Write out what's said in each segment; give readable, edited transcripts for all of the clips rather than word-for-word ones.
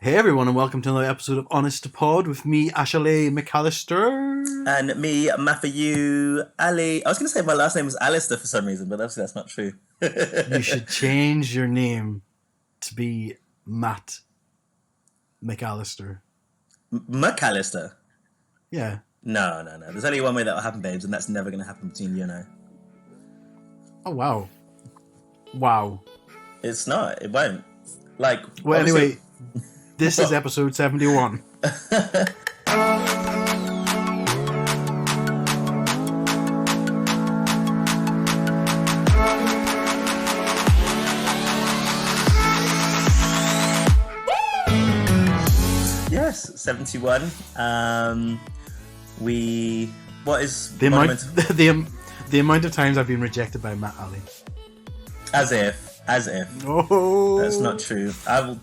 Hey everyone, and welcome to another episode of Honest to Pod with me, Ashley McAllister. And me, Matthew Ali. I was going to say my last name was Alistair for some reason, but obviously that's not true. You should change your name to be Matt McAllister. McAllister? Yeah. No. There's only one way that will happen, babes, and that's never going to happen between you and I. Oh, wow. Wow. It's not. It won't. Like, well, obviously... anyway, this is episode 71. Yes, 71. What is... The amount of times I've been rejected by Matt Ali. As if. Oh. That's not true.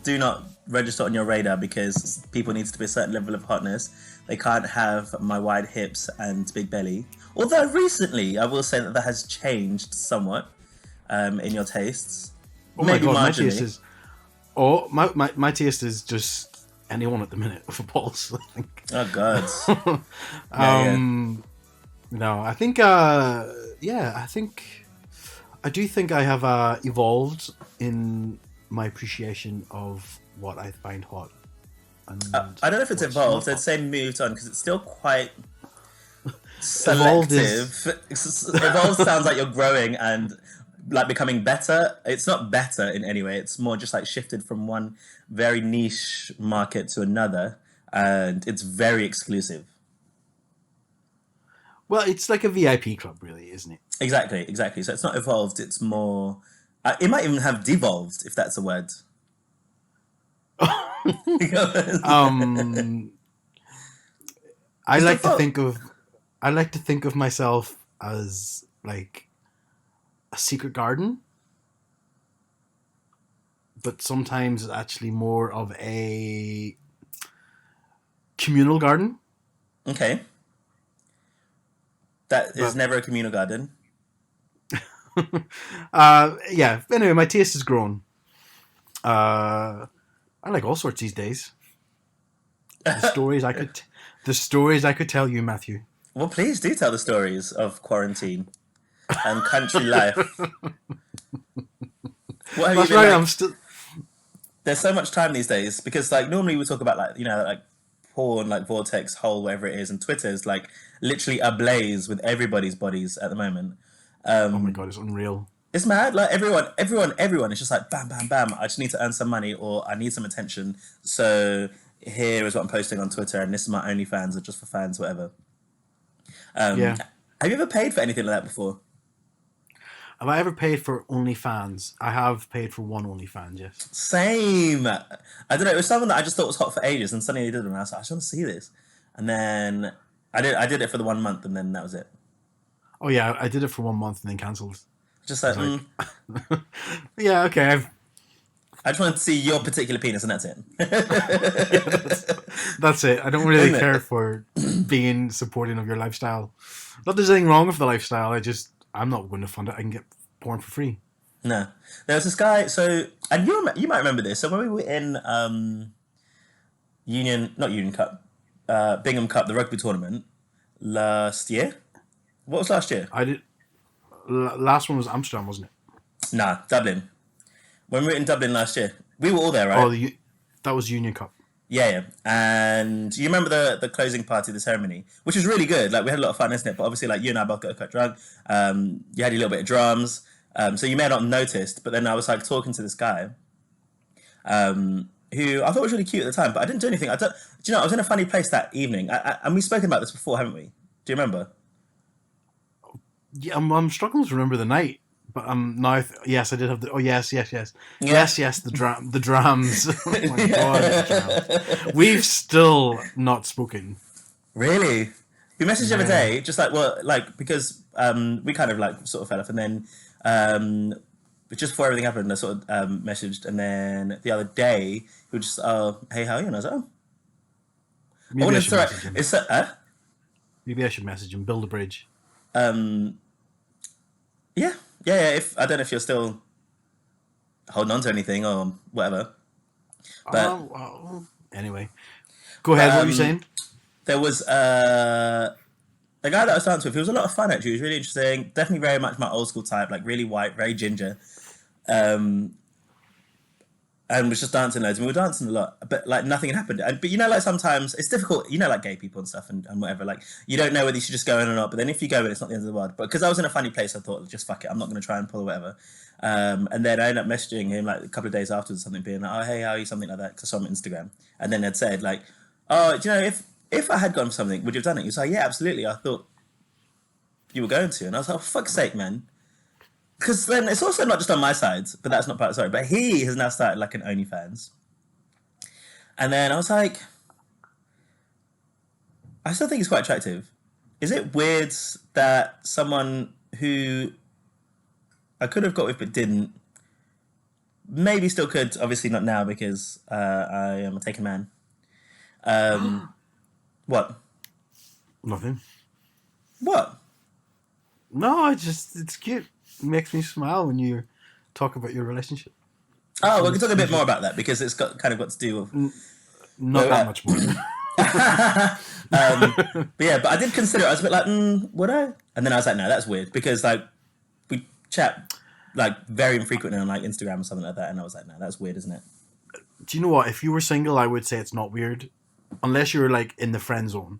Do not register on your radar because people need to be a certain level of hotness. They can't have my wide hips and big belly. Although recently, I will say that has changed somewhat in your tastes. Oh maybe my god, marginally. my taste is just anyone at the minute with a pulse. I think. Oh god. No, I think I do think I have evolved in my appreciation of what I find hot. And I don't know if it's evolved. I'd say moved on because it's still quite selective. Evolved sounds like you're growing and like becoming better. It's not better in any way. It's more just like shifted from one very niche market to another, and it's very exclusive. Well, it's like a VIP club, really, isn't it? Exactly. So it's not evolved. It's more. It might even have devolved, if that's a word. I like to think of myself as like a secret garden, but sometimes it's actually more of a communal garden. Okay. That is never a communal garden. Yeah. Anyway, my taste has grown. I like all sorts these days. The stories I could tell you, Matthew. Well, please do tell the stories of quarantine and country life. What have That's you been right. like? I'm still. There's so much time these days because, like, normally we talk about like porn, like Vortex, Hole, whatever it is, and Twitter is like literally ablaze with everybody's bodies at the moment. Oh my god, it's unreal. It's mad. Like everyone is just like bam, bam, bam. I just need to earn some money or I need some attention. So here is what I'm posting on Twitter, and this is my OnlyFans or just for fans, whatever. Yeah. Have you ever paid for anything like that before? Have I ever paid for OnlyFans? I have paid for one OnlyFans, yes. Same. I don't know. It was someone that I just thought was hot for ages, and suddenly they did it, and I was like, I just want to see this. And then I did it for the 1 month, and then that was it. Oh yeah, I did it for 1 month and then cancelled. Just like, yeah, okay. I just wanted to see your particular penis, and that's it. That's it. I don't really care for being supporting of your lifestyle. Not that there's anything wrong with the lifestyle. I'm not going to fund it. I can get porn for free. No, there was this guy. So, and you might remember this. So when we were in not Union Cup, Bingham Cup, the rugby tournament last year. What was last year? I did. Last one was Amsterdam, wasn't it? Nah, Dublin. When we were in Dublin last year, we were all there, right? Oh, that was Union Cup. Yeah. And you remember the closing party, the ceremony, which was really good. Like, we had a lot of fun, isn't it? But obviously, like, you and I both got quite drunk. You had a little bit of drums. So you may have not noticed, but then I was like talking to this guy, who I thought was really cute at the time, but I didn't do anything. Do you know, I was in a funny place that evening, and we've spoken about this before, haven't we? Do you remember? Yeah, I'm struggling to remember the night, but now yes, I did have the. Oh yes, Yeah. yes, the drums. Oh my god, we've still not spoken. Really? We messaged the other day, just like, well, like, because we kind of like sort of fell off, and then just before everything happened, I sort of messaged, and then the other day he was just, oh, hey, how are you? And I was like, oh. Maybe I should message him. It's Maybe I should message him. Build a bridge. Yeah. If I don't know if you're still holding on to anything or whatever. But anyway, go ahead. What were you saying? there was the guy that I was dancing with. He was a lot of fun actually. He was really interesting. Definitely very much my old school type, like really white, very ginger. And was just dancing loads. And we were dancing a lot, but like nothing had happened. But you know, like sometimes it's difficult. You know, like gay people and stuff and whatever. Like you don't know whether you should just go in or not. But then if you go in, it's not the end of the world. But because I was in a funny place, I thought just fuck it. I'm not going to try and pull or whatever. And then I ended up messaging him like a couple of days afterwards, or something, being like, "Oh hey, how are you?" Something like that. Because I saw him on Instagram. And then they'd said like, "Oh, do you know if I had gone for something, would you have done it?" He was like, "Yeah, absolutely. I thought you were going to." And I was like, oh, "For fuck's sake, man." Because then it's also not just on my side, but that's not part. Sorry, but he has now started like an OnlyFans. And then I was like, I still think he's quite attractive. Is it weird that someone who I could have got with but didn't, maybe still could, obviously not now because I am a taken man. What? Nothing. What? No, it's cute. It makes me smile when you talk about your relationship. Oh, we can talk a bit more about that because it's got to do with... Not that much more. But yeah, but I did consider it. I was a bit like, would I? And then I was like, no, that's weird because like we chat like very infrequently on like Instagram or something like that, and I was like, no, that's weird, isn't it? Do you know what? If you were single, I would say it's not weird, unless you were like in the friend zone.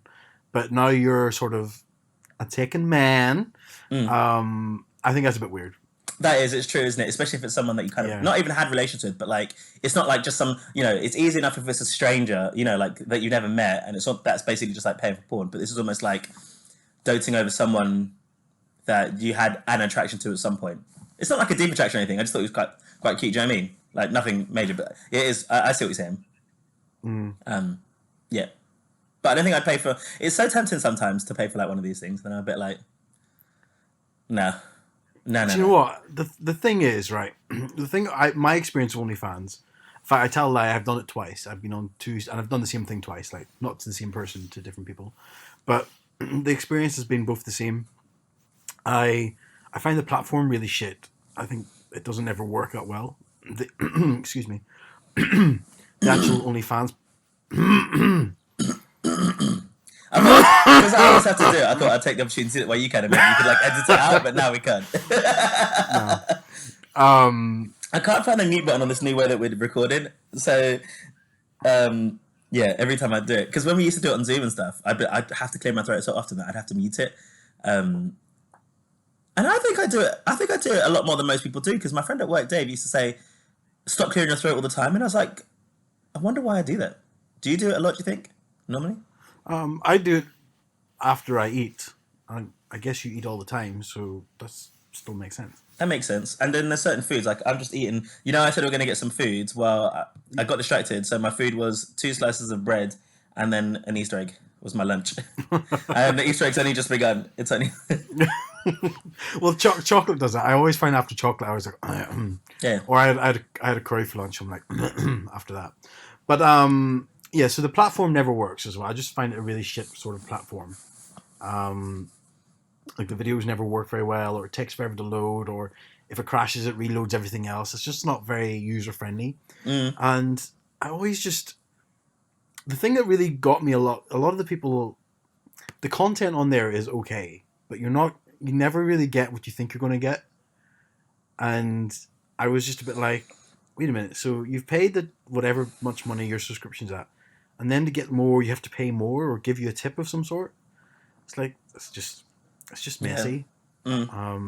But now you're sort of a taken man. I think that's a bit weird. That is, it's true, isn't it? Especially if it's someone that you kind of not even had relations with, but like it's not like just some, you know, it's easy enough if it's a stranger, you know, like that you never met, and it's not, that's basically just like paying for porn. But this is almost like doting over someone that you had an attraction to at some point. It's not like a deep attraction or anything. I just thought it was quite cute. Do you know what I mean? Like nothing major, but it is. I see what you're saying. Yeah, but I don't think I'd pay for. It's so tempting sometimes to pay for like one of these things, and I'm a bit like, no. No. Do you know what? The thing is, right? My experience with OnlyFans. In fact, I tell a lie. I've done it twice. I've been on two, and I've done the same thing twice. Like not to the same person, to different people, but the experience has been both the same. I find the platform really shit. I think it doesn't ever work out well. Excuse me. The actual OnlyFans. Because I always have to do it. I thought I'd take the opportunity to do it while you can, and maybe you could like edit it out, but now we can't. No. I can't find a mute button on this new way that we're recording. So, yeah, every time I do it, because when we used to do it on Zoom and stuff, I'd have to clear my throat so often that I'd have to mute it. And I think I do it. I think I do it a lot more than most people do. Because my friend at work, Dave, used to say, "Stop clearing your throat all the time," and I was like, I wonder why I do that. Do you do it a lot? Do you think normally? I do it after I eat. I guess you eat all the time, so that still makes sense. That makes sense. And then there's certain foods, like I'm just eating. You know, I said we are going to get some foods. Well, I got distracted, so my food was 2 slices of bread and then an Easter egg was my lunch. And the Easter egg's only just begun. It's only. Well, chocolate does that. I always find after chocolate, I was like, yeah. Or I had a curry for lunch. I'm like, after that. But yeah. So the platform never works as well. I just find it a really shit sort of platform. Like the videos never work very well, or it takes forever to load, or if it crashes, it reloads everything else. It's just not very user friendly. And I always just, the thing that really got me a lot of the people, the content on there is okay, but you never really get what you think you're going to get. And I was just a bit like, wait a minute, so you've paid the whatever much money your subscription's at, and then to get more, you have to pay more or give you a tip of some sort. It's like, it's just messy. Yeah.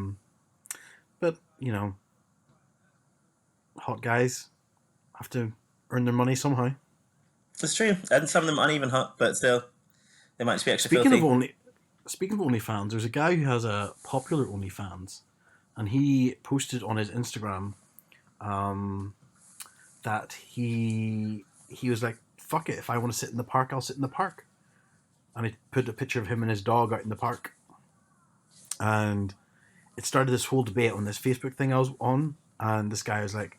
But, you know, hot guys have to earn their money somehow. It's true. And some of them aren't even hot, but still, they might just be extra Speaking filthy. of OnlyFans, there's a guy who has a popular OnlyFans, and he posted on his Instagram that he was like, fuck it, if I want to sit in the park, I'll sit in the park. And he put a picture of him and his dog out in the park. And it started this whole debate on this Facebook thing I was on, and this guy was like,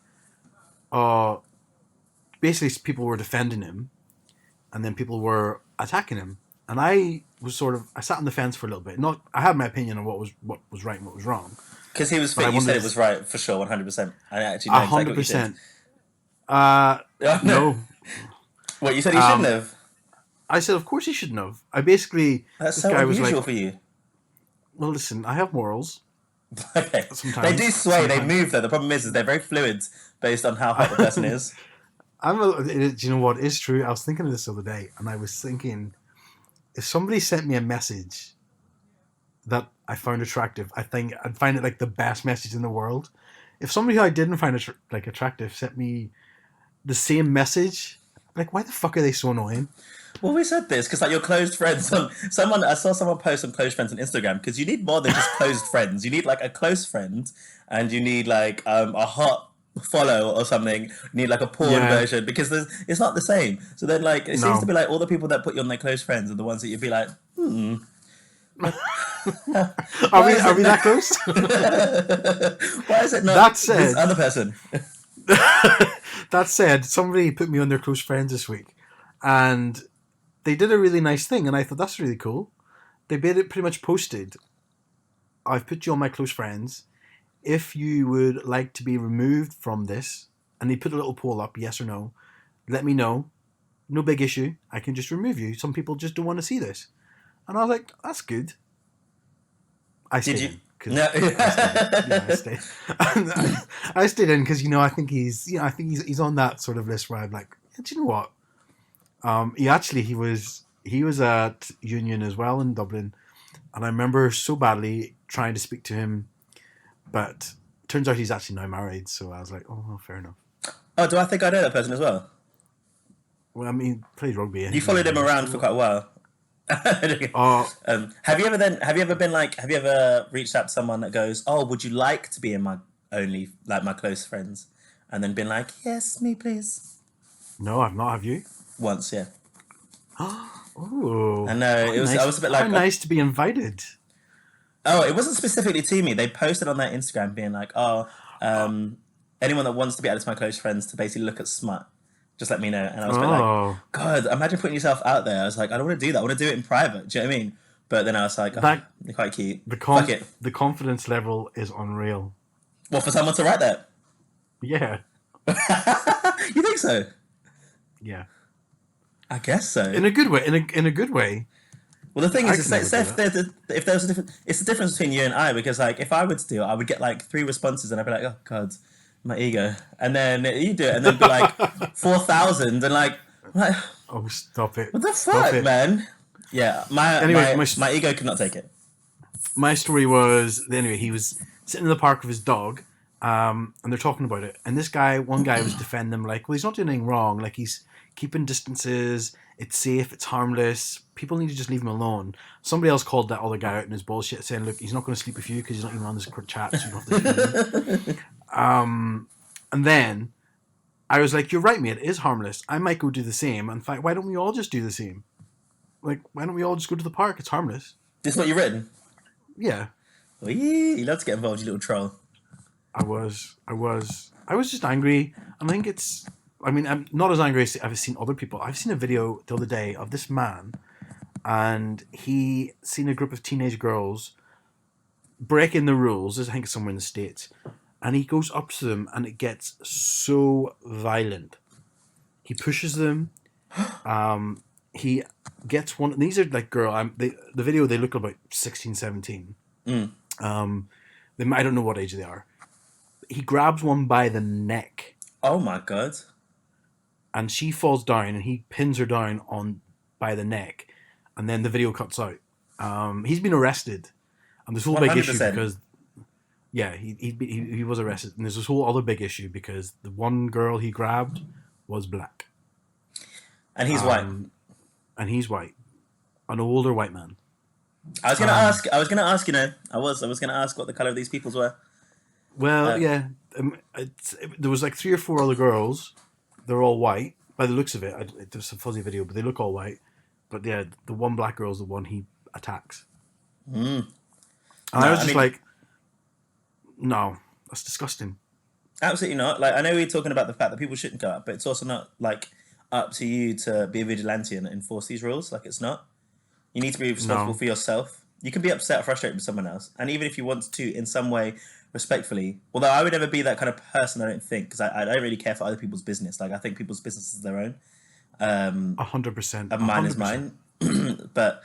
basically people were defending him, and then people were attacking him. And I was I sat on the fence for a little bit. I had my opinion on what was right and what was wrong. Because he was fit, you said it was right, for sure, 100%. I actually know exactly what you said. No. What, you said he shouldn't have? I said, of course he shouldn't have. I basically, That's this so guy was unusual like, for you. well, listen, I have morals. Okay. Sometimes. They do sway, they move though. The problem is they're very fluid based on how hot the person is. Do you know what is true? I was thinking of this the other day, and I was thinking, if somebody sent me a message that I found attractive, I think I'd find it like the best message in the world. If somebody who I didn't find like attractive sent me the same message, like, why the fuck are they so annoying? Well, we said this because like your closed friends on someone. I saw someone post some close friends on Instagram because you need more than just closed friends. You need like a close friend, and you need like a hot follow or something. You need like a porn Yeah. version because it's not the same. So then like it seems to No. be like all the people that put you on their close friends are the ones that you'd be like, Are why we is are it we not- that close? why is it not That said- this other person? That said, somebody put me on their close friends this week, and they did a really nice thing, and I thought that's really cool. They pretty much posted, I've put you on my close friends. If you would like to be removed from this, and they put a little poll up, yes or no, let me know. No big issue. I can just remove you. Some people just don't want to see this. And I was like, that's good. I stayed you- in. 'Cause No. I stayed. I stayed in because I think he's on that sort of list where I'm like, do you know what? He was at Union as well in Dublin, and I remember so badly trying to speak to him, but turns out he's actually now married. So I was like, oh, well, fair enough. Oh, do I think I know that person as well? Well, I mean, he plays rugby. You followed him around for quite a while. Oh, Have you ever reached out to someone that goes, "Oh, would you like to be in my my close friends?" And then been like, "Yes, me please." no, I've not. Have you? Once, yeah. Oh, I know, it was. nice. I was a bit like, how nice to be invited. oh, it wasn't specifically to me. They posted on their Instagram being like, "Oh, anyone that wants to be added to my close friends to basically look at smut, just let me know." And I was a bit like, God, imagine putting yourself out there. I was like, I don't want to do that. I want to do it in private. Do you know what I mean? But then I was like, they're quite cute. Fuck it. The confidence level is unreal. Well, for someone to write that. Yeah, You think so? yeah. I guess so. In a good way. In a good way. Well, the thing is, I can never if there's a difference, it's the difference between you and I, because like if I were to do it, I would get like 3 responses, and I'd be like, oh God, my ego. And then you do it, and then be like 4,000, and like, Oh, stop it! what the Stop fuck, it. man? Yeah, Anyway, my ego could not take it. My story was anyway. He was sitting in the park with his dog, and they're talking about it. And one guy was defending him, like, well, he's not doing anything wrong. Like, he's keeping distances. It's safe. It's harmless. People need to just leave him alone. Somebody else called that other guy out in his bullshit, saying, "Look, he's not going to sleep with you because he's not even on this chat, so you don't have to defend him." And then I was like, "You're right, mate. It is harmless. I might go do the same. In fact, why don't we all just do the same? Like, why don't we all just go to the park? It's harmless." This is what you've written. Yeah, You love to get involved, you little troll. I was just angry, and I think I'm not as angry as I've seen other people. I've seen a video the other day of this man, and he seen a group of teenage girls breaking the rules. I think it's somewhere in the States, and he goes up to them, and it gets so violent. He pushes them. He gets one. These are like the video. They look about 16, 17. I don't know what age they are. He grabs one by the neck. Oh my God. And she falls down, and he pins her down by the neck, and then the video cuts out. He's been arrested, and there's a whole big issue 100%. because, yeah, he was arrested, and there's this whole other big issue because the one girl he grabbed was black, And he's white. and he's white, an older white man. I was gonna ask. I was gonna ask. I was gonna ask what the color of these peoples were. Well, yeah, there was like 3 or 4 other girls. They're all white by the looks of it. There's a fuzzy video, but they look all white. But yeah, the one black girl is the one he attacks. And I was just like, no, that's disgusting. Absolutely not. Like, I know we're talking about the fact that people shouldn't go out, but it's also not like up to you to be a vigilante and enforce these rules. Like, it's not. You need to be responsible for yourself. You can be upset or frustrated with someone else, and even if you want to, in some way, respectfully. Although I would never be that kind of person, I don't think, because I don't really care for other people's business. Like, I think people's business is their own, 100%, and mine is 100%. mine. but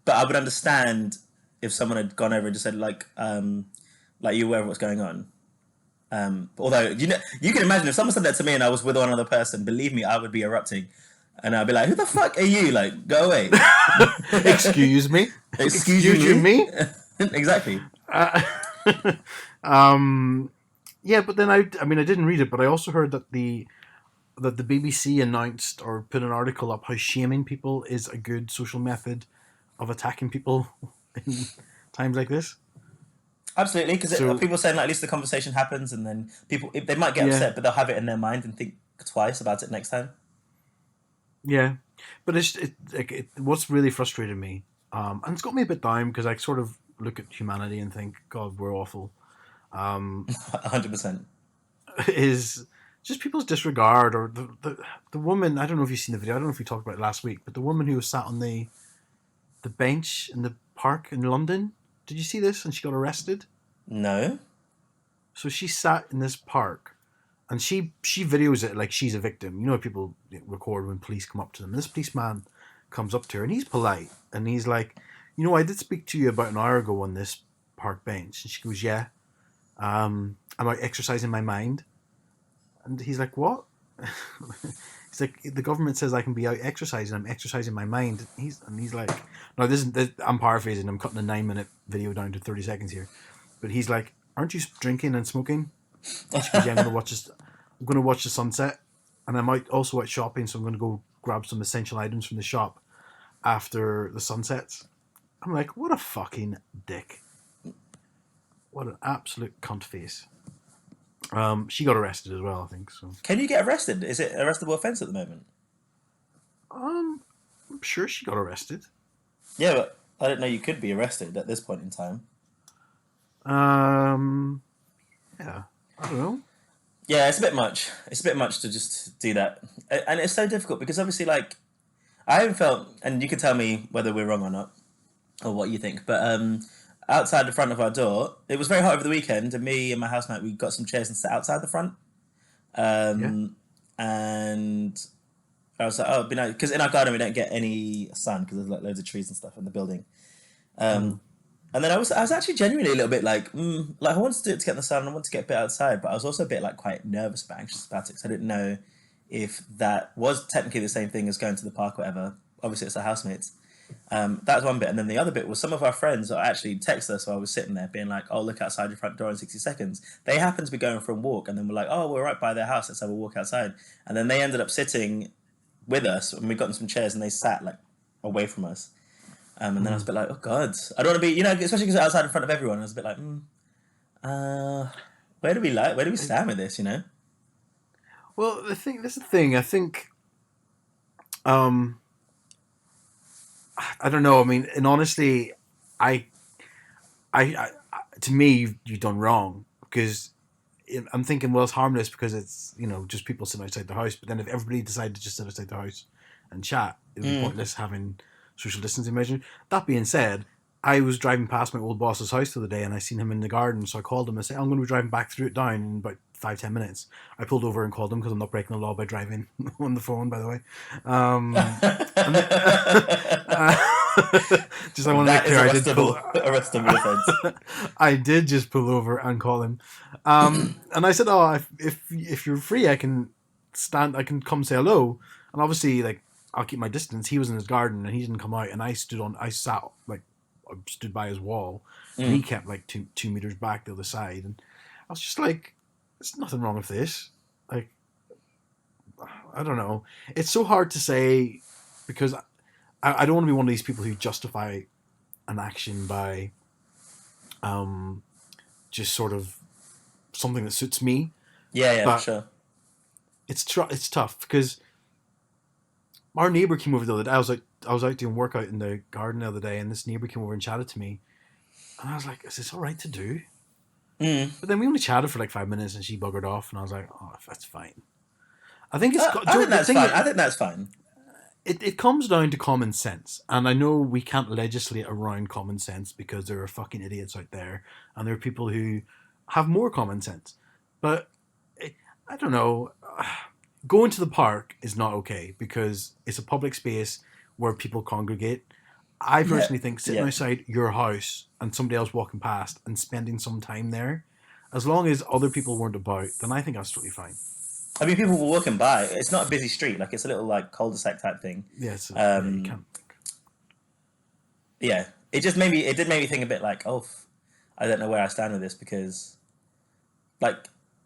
I would understand if someone had gone over and just said like you aware of what's going on. Although you can imagine if someone said that to me and I was with one other person, believe me, I would be erupting, and I'd be like, "Who the fuck are you? Like, go away." Excuse me. Excuse me. Exactly. Yeah, but then I mean, I didn't read it, but I also heard that the BBC announced or put an article up how shaming people is a good social method of attacking people in times like this. Absolutely, because So people saying like at least the conversation happens, and then people they might get yeah, upset, but they'll have it in their mind and think twice about it next time. yeah, but what's really frustrated me, and it's got me a bit down because I sort of look at humanity and think, God, we're awful. 100%. Is just people's disregard or the woman. I don't know if you've seen the video. I don't know if we talked about it last week, but the woman who was sat on the bench in the park in London. Did you see this? And she got arrested. No. So she sat in this park, and she videos it like she's a victim. You know, people record when police come up to them. And this policeman comes up to her, and he's polite, and he's like, "You know, I did speak to you about an hour ago on this park bench." And she goes, "Yeah, I'm out exercising my mind." And he's like, "What?" He's like, "The government says I can be out exercising. I'm exercising my mind." He's like, "No, I'm paraphrasing. I'm cutting a 9-minute video down to 30 seconds here." But he's like, "Aren't you drinking and smoking?" And she goes, "Yeah, I'm gonna watch the sunset, and I'm also out shopping, so I'm gonna go grab some essential items from the shop after the sun sets." I'm like, what a fucking dick! What an absolute cunt face. She got arrested as well, I think. So Can you get arrested? Is it arrestable offence at the moment? I'm sure she got arrested. Yeah, but I didn't know you could be arrested at this point in time. Um, yeah, I don't know. Yeah, it's a bit much. It's a bit much to just do that, and it's so difficult because obviously, like, I haven't felt, and you can tell me whether we're wrong or not, or what you think. But outside the front of our door, it was very hot over the weekend, and me and my housemate we got some chairs and sat outside the front. Yeah. And I was like, oh, it'd be nice because in our garden we don't get any sun because there's like loads of trees and stuff in the building. Mm. And then I was actually genuinely a little bit like I wanted to do it to get in the sun and I wanted to get a bit outside, but I was also a bit like quite nervous about anxious about it because I didn't know if that was technically the same thing as going to the park or whatever. Obviously, it's our housemates. That's one bit, and then the other bit was some of our friends actually texted us while I was sitting there, being like, "Oh, look outside your front door in 60 seconds." They happened to be going for a walk, and then we're like, "Oh, we're right by their house. Let's have a walk outside." And then they ended up sitting with us, and we got them some chairs, and they sat like away from us. And then I was a bit like, "Oh God, I don't want to be," especially because outside in front of everyone. I was a bit like, where do we stand with this?" Well, this is the thing. I think, um, I don't know. I mean, and honestly, I, to me, you've done wrong because I'm thinking, well, it's harmless because it's just people sitting outside the house. But then if everybody decided to just sit outside the house and chat, it would be pointless having social distancing measures. That being said, I was driving past my old boss's house the other day and I seen him in the garden, so I called him and said, "I'm going to be driving back through it down in about 5-10 minutes." I pulled over and called him because I'm not breaking the law by driving on the phone, by the way. And then, just I want to make clear, arrestable offence. I did just pull over and call him, and I said, "Oh, if you're free, I can come say hello." And obviously, like, I'll keep my distance. He was in his garden and he didn't come out, and I stood by his wall, and he kept like two meters back the other side, and I was just like, "There's nothing wrong with this." Like, I don't know. It's so hard to say because I don't want to be one of these people who justify an action by just sort of something that suits me. Yeah, but sure. It's tough because our neighbor came over the other day. I was out doing workout in the garden the other day, and this neighbor came over and chatted to me, and I was like, "Is this all right to do?" But then we only chatted for like 5 minutes, and she buggered off, and I was like, "Oh, that's fine." I think it's. I think that's fine. I think that's fine. It comes down to common sense, and I know we can't legislate around common sense because there are fucking idiots out there, and there are people who have more common sense. But I don't know. Going to the park is not okay because it's a public space where people congregate. I Yeah, personally think sitting yeah. outside your house and somebody else walking past and spending some time there, as long as other people weren't about, then I think that's totally fine. I mean, people were walking by. It's not a busy street. Like it's a little like cul-de-sac type thing. Yes, yeah, you Um, can't. yeah, it just made me. It did make me think a bit like, oh, I don't know where I stand with this because like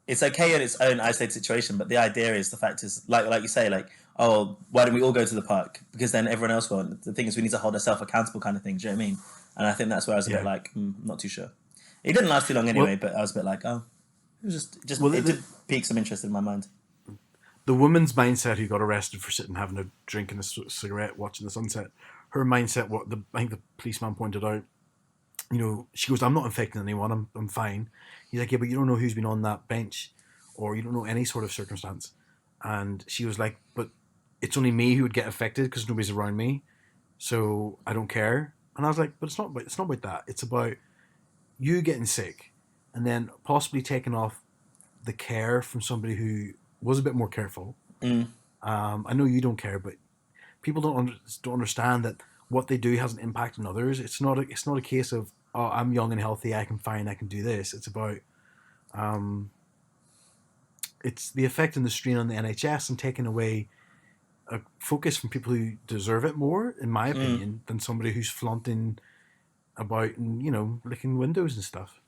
it's okay in its own isolated situation, but the idea is the fact is like you say like oh why don't we all go to the park because then everyone else won't. The thing is we need to hold ourselves accountable kind of thing. Do you know what I mean? And I think that's where I was a bit Yeah. like not too sure. It didn't last too long anyway, Well, but I was a bit like oh it was just well, it did pique some interest in my mind. the woman's mindset who got arrested for sitting having a drink and a cigarette watching the sunset, her mindset, what I think the policeman pointed out, she goes, I'm not infecting anyone, I'm fine. He's like, yeah, but you don't know who's been on that bench or you don't know any sort of circumstance. And she was like, but it's only me who would get affected because nobody's around me, so I don't care. And I was like, but it's not about that. It's about you getting sick and then possibly taking off the care from somebody who was a bit more careful. Mm. I know you don't care, but people don't understand that what they do has an impact on others. It's not a case of oh I'm young and healthy, I can do this. It's about um, it's the effect and the strain on the NHS and taking away a focus from people who deserve it more, in my Mm. opinion, than somebody who's flaunting about and licking windows and stuff.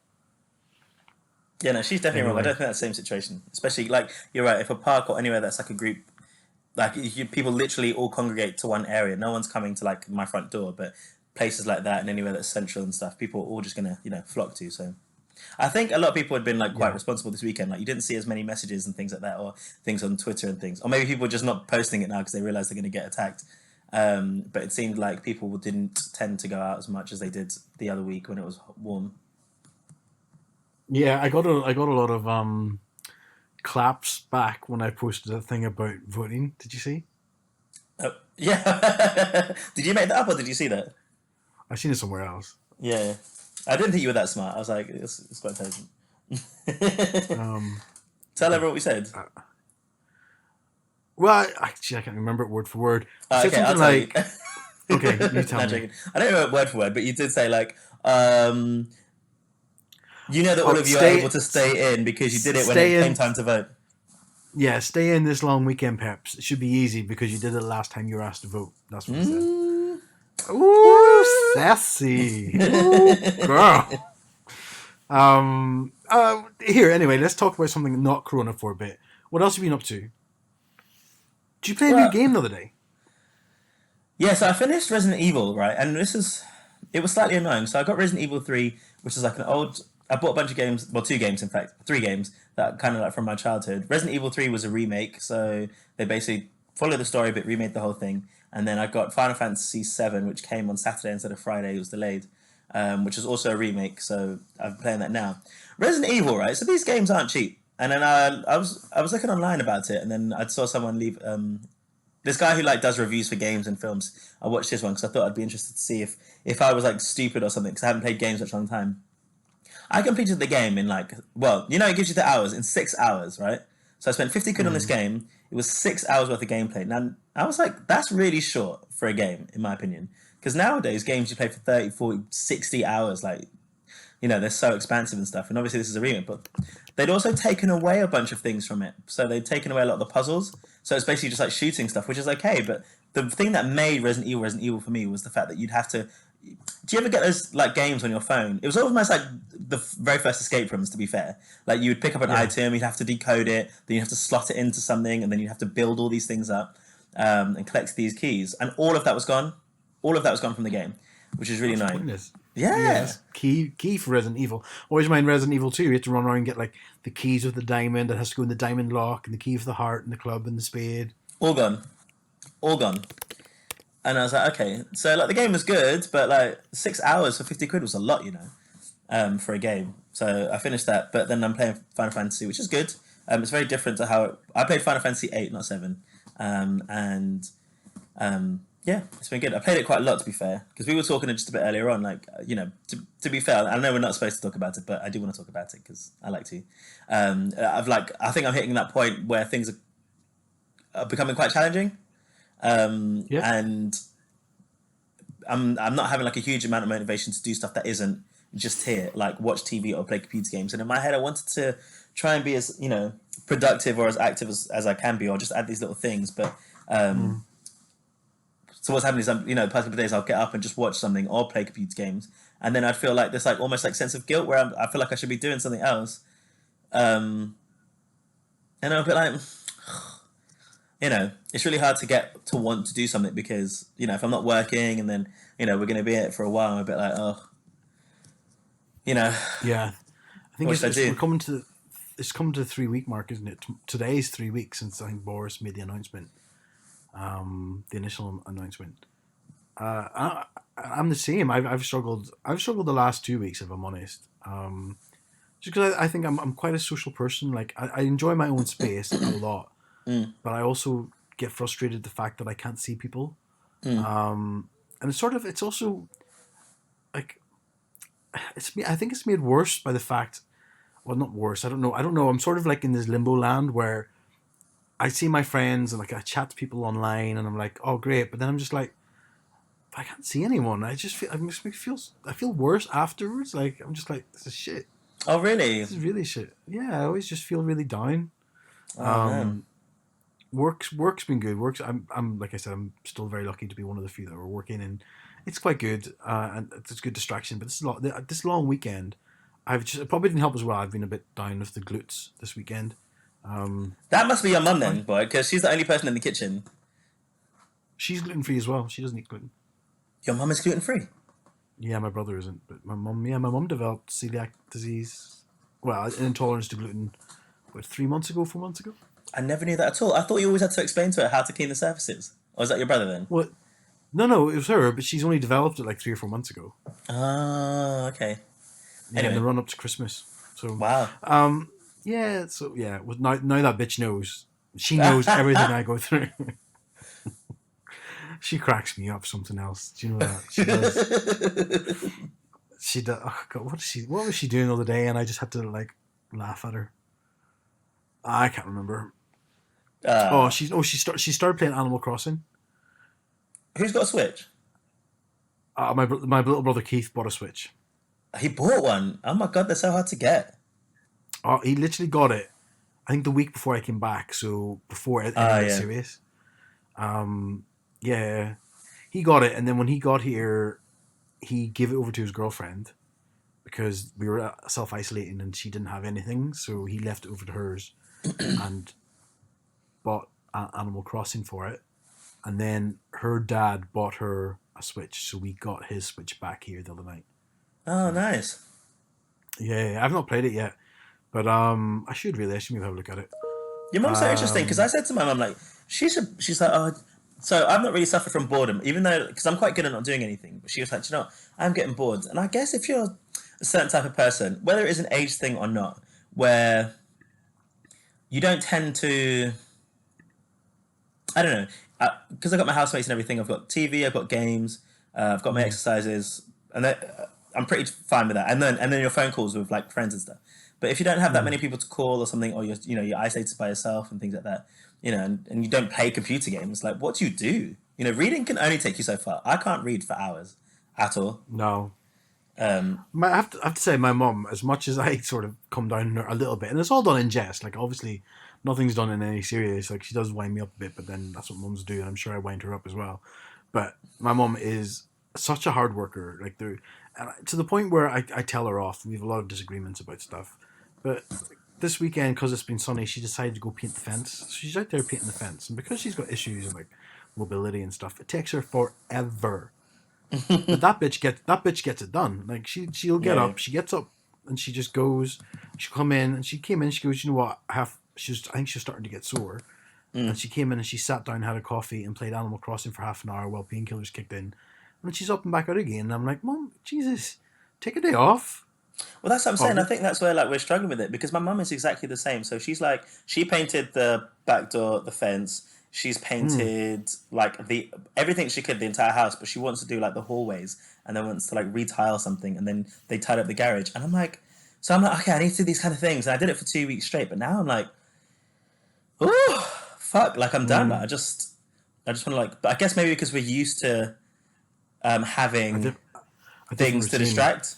Yeah, no, she's definitely wrong. I Anyway, don't think that's the same situation. Especially like you're right. If a park or anywhere that's like a group, like people literally all congregate to one area. No one's coming to like my front door, but places like that and anywhere that's central and stuff, people are all just gonna flock to. So I think a lot of people had been like quite yeah, responsible this weekend. Like you didn't see as many messages and things like that, or things on Twitter and things, or maybe people are just not posting it now because they realize they're going to get attacked. But it seemed like people didn't tend to go out as much as they did the other week when it was warm. yeah. I got a lot of claps back when I posted a thing about voting. Did you see? Yeah. Did you make that up or did you see that? I seen it somewhere else. Yeah. I didn't think you were that smart. I was like, it's quite intelligent. Um, Tell everyone what we said. well, actually, I can't remember it word for word. You said Okay, I'll something tell you. like, "Okay, you tell Not me." joking. I don't know word for word, but you did say like, um, you know that all Oh, of you are able to stay in because you did it when it stay came in. time to vote. Yeah, stay in this long weekend, Peps. It should be easy because you did it last time you were asked to vote. That's what it said. Mm. Ooh, sassy. Ooh, girl. Here, anyway, let's talk about something not Corona for a bit. What else have you been up to? Did you play a new Well, game the other day? yeah, so I finished Resident Evil, right? And it was slightly annoying. So I got Resident Evil 3, which is like an old, I bought a bunch of games, well, two games, in fact, three games that kind of like from my childhood. Resident Evil 3 was a remake, so they basically followed the story but remade the whole thing. And then I got Final Fantasy 7, which came on Saturday instead of Friday, it was delayed, which is also a remake, so I'm playing that now. Resident Evil, right? So these games aren't cheap. And then I was looking online about it, and then I saw someone leave this guy who like does reviews for games and films. I watched his one because I thought I'd be interested to see if I was like stupid or something because I haven't played games such a long time. I completed the game in like it gives you the hours in 6 hours, right? So I spent 50 quid on this Mm. game. It was 6 hours worth of gameplay. Now I was like, that's really short for a game, in my opinion. Because nowadays games you play for 30, 40, 60 hours, like they're so expansive and stuff. And obviously this is a remake, but they'd also taken away a bunch of things from it. So they'd taken away a lot of the puzzles. So it's basically just like shooting stuff, which is okay. But the thing that made Resident Evil for me was the fact that you'd have to. Do you ever get those like games on your phone? It was almost like the very first escape rooms. To be fair, like you would pick up an Yeah. item, you'd have to decode it, then you have to slot it into something, and then you'd have to build all these things up and collect these keys. And all of that was gone. All of that was gone from the game, which is really That's annoying. pointless. Yeah, Yeah, that's key for Resident Evil. Always mind Resident Evil 2, you have to run around and get like the keys with the diamond that has to go in the diamond lock and the key for the heart and the club and the spade. all gone, all gone. And I was like, okay, so like the game was good, but like 6 hours for 50 quid was a lot, for a game. So I finished that, but then I'm playing Final Fantasy, which is good. It's very different to how I played Final Fantasy 8, not 7, and Yeah, it's been good. I played it quite a lot, to be fair, because we were talking just a bit earlier on. Like, to be fair, I know we're not supposed to talk about it, but I do want to talk about it because I like to. I think I'm hitting that point where things are becoming quite challenging, Yeah. and I'm not having like a huge amount of motivation to do stuff that isn't just here, like watch TV or play computer games. And in my head, I wanted to try and be as productive or as active as I can be, or just add these little things. But Mm. so what's happening is, the past couple of days I'll get up and just watch something or play computer games, and then I'd feel like this like almost like sense of guilt where I feel like I should be doing something else, um, and I'm a bit like, it's really hard to get to want to do something because if I'm not working and then we're going to be at it for a while, I'm a bit like, oh, you know, Yeah. I think what should I do? it's coming to the 3 week mark, isn't it? Today's 3 weeks since I think Boris made the announcement, the initial announcement. I'm the same. I've struggled. I've struggled the last 2 weeks, if I'm honest. Just because I think I'm quite a social person. Like I enjoy my own space a lot, Mm, but I also get frustrated the fact that I can't see people. mm. And it's also like I think it's made worse by the fact. Well, not worse. I don't know. I'm sort of like in this limbo land where I see my friends and like I chat to people online, and I'm like, oh great, but then I'm just like, I can't see anyone. I feel worse afterwards. Like I'm just like, this is shit. Oh, really? This is really shit. Yeah, I always just feel really down. Oh man. Work's been good. I'm like I said, I'm still very lucky to be one of the few that were working, and it's quite good. And it's a good distraction. But this long weekend, it probably didn't help as well. I've been a bit down with the glutes this weekend. That must be your mum I, then, boy, because she's the only person in the kitchen. she's gluten free as well. She doesn't eat gluten. Your mum is gluten free. Yeah, my brother isn't, but my mum developed celiac disease. Well, an intolerance to gluten. What, 3 months ago, 4 months ago? I never knew that at all. I thought you always had to explain to her how to clean the surfaces. Or is that your brother then? What? No, it was her, but she's only developed it like 3 or 4 months ago. Oh, okay. Yeah, in the Anyway, run up to Christmas. So, wow. yeah. So yeah, now that bitch knows. She knows everything I go through. She cracks me up. Something else. Do you know that she does? She does. Oh God, what was she doing the other day? And I just had to like laugh at her. I can't remember. uh, She started playing Animal Crossing. who's got a Switch? My little brother Keith bought a Switch. He bought one. Oh my god, they're so hard to get. He literally got it. I think the week before I came back, so before Ah, anything was yeah. serious. Yeah, he got it, and then when he got here, he gave it over to his girlfriend because we were self isolating and she didn't have anything, so he left it over to hers and bought Animal Crossing for it. And then her dad bought her a Switch, so we got his Switch back here the other night. Oh, nice. Yeah, I've not played it yet, but I should really. I should maybe have a look at it. Your mum's so interesting because I said to my mum like she's like, oh, so I've not really suffered from boredom, even though because I'm quite good at not doing anything. But she was like, I'm getting bored, and I guess if you're a certain type of person, whether it is an age thing or not, where you don't tend to, I don't know, because I've got my housemates and everything. I've got TV, I've got games, I've got my Mm, exercises, and I'm pretty fine with that. And then your phone calls with like friends and stuff. But if you don't have that mm. many people to call or something, or you're isolated by yourself and things like that, and you don't play computer games, like what do you do? Reading can only take you so far. I can't read for hours at all. No, Um, I have to say, my mum, as much as I sort of come down on her a little bit, and it's all done in jest. Like obviously, nothing's done in any serious. Like she does wind me up a bit, but then that's what mums do, and I'm sure I wind her up as well. But my mum is such a hard worker, like to the point where I tell her off. We have a lot of disagreements about stuff, but this weekend, because it's been sunny, she decided to go paint the fence. So she's out there painting the fence, and because she's got issues and like mobility and stuff, it takes her forever. But that bitch gets it done. Like she'll get yeah. up, she gets up, and she just goes. She'll come in, and she came in. She goes, you know what? I think she's starting to get sore, and Mm. she came in and she sat down, had a coffee, and played Animal Crossing for half an hour while painkillers kicked in. And then she's up and back out again. And I'm like, Mom, Jesus, take a day off. Well, that's what I'm Oh, saying. I think that's where we're struggling with it because my mum is exactly the same. So she's like she painted the back door, the fence. She's painted like everything she could, the entire house, but she wants to do like the hallways and then wants to like retile something, and then they tied up the garage. And I'm like, okay, I need to do these kind of things. And I did it for 2 weeks straight, but now I'm like, oh fuck, like I'm done. Like, I just want to like, but I guess maybe because we're used to having things to distract.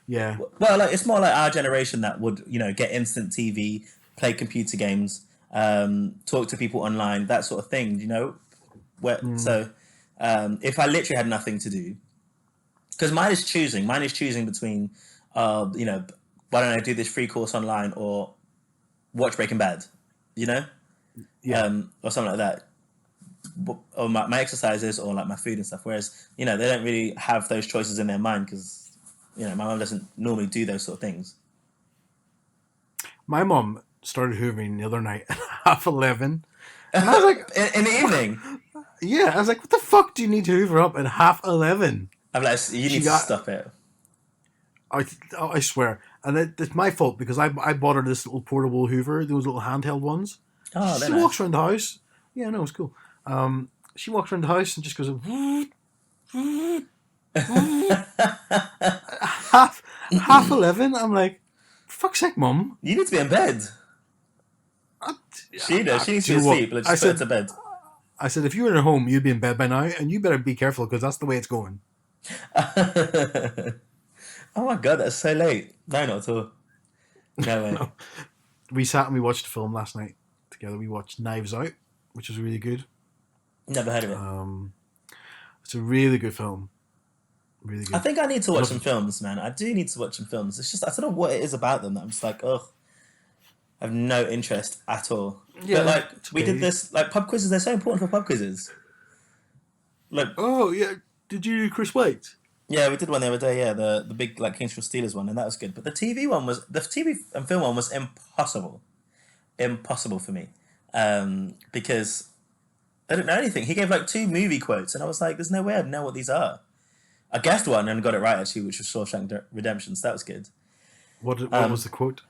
Yeah. Well, like it's more like our generation that would, get instant TV, play computer games, talk to people online, that sort of thing. So if I literally had nothing to do, because mine is choosing between, why don't I do this free course online or watch Breaking Bad, Yeah. or something like that. Or my exercises or like my food and stuff. Whereas, they don't really have those choices in their mind because, my mum doesn't normally do those sort of things. My mum started hoovering the other night at 11:30. And I was like... in the evening? Yeah, I was like, what the fuck do you need to hoover up at 11:30? I'm like, you need to stop it. I swear. And it's my fault because I bought her this little portable hoover, those little handheld ones. Oh, she walks around the house. Yeah, no, it's cool. She walks around the house and just goes... half 11. I'm like, for fuck's sake, Mum. You need to be in bed. She needs to be asleep. Let's just put her to bed. I said, if you were at home, you'd be in bed by now, and you better be careful because that's the way it's going. Oh my god, that's so late. No, not at all. No way. No. We sat and we watched a film last night together. We watched Knives Out, which was really good. Never heard of it. It's a really good film. Really good. I think I need to watch some films, man. I do need to watch some films. It's just, I don't know what it is about them that I'm just like, ugh. I have no interest at all. Yeah, but like, we did this, like, pub quizzes, they're so important for pub quizzes. Like, oh, yeah. Did you do Chris White? Yeah, we did one the other day, yeah, the big, like, Kingsville Steelers one, and that was good. But the TV and film one was impossible. Impossible for me. Because I didn't know anything. He gave, like, 2 movie quotes, and I was like, there's no way I'd know what these are. I guessed one and got it right, actually, which was Shawshank Redemption, so that was good. What was the quote?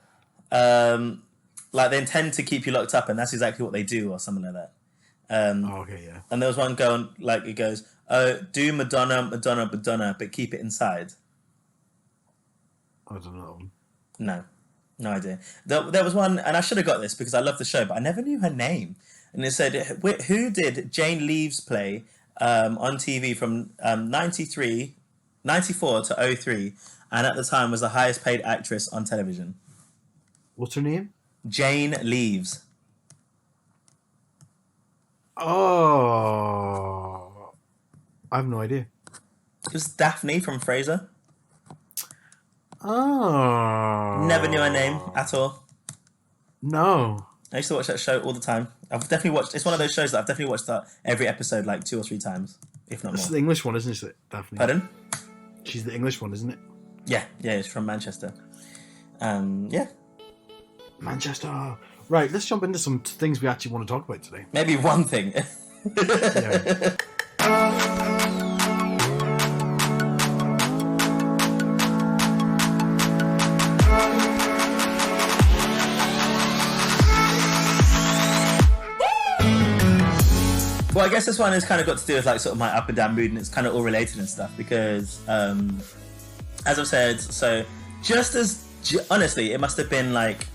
Like, they intend to keep you locked up, and that's exactly what they do, or something like that. Okay, yeah. And there was one going, like, it goes, do Madonna, Madonna, Madonna, but keep it inside. I don't know. No idea. There was one, and I should have got this because I love the show, but I never knew her name. And it said, who did Jane Leeves play on TV from 94 to 03, and at the time was the highest paid actress on television? What's her name? Jane Leeves. Oh, I have no idea. It was Daphne from Frasier. Oh. Never knew her name at all. No. I used to watch that show all the time. I've definitely watched... It's one of those shows that I've definitely watched every episode like 2 or 3 times, if not more. It's the English one, isn't it, Daphne? Pardon? She's the English one, isn't it? Yeah, it's from Manchester. Yeah. Manchester. Right, let's jump into some things we actually want to talk about today. Maybe one thing. Yeah. Well, I guess this one has kind of got to do with like sort of my up and down mood, and it's kind of all related and stuff because, as I've said, so honestly, it must have been like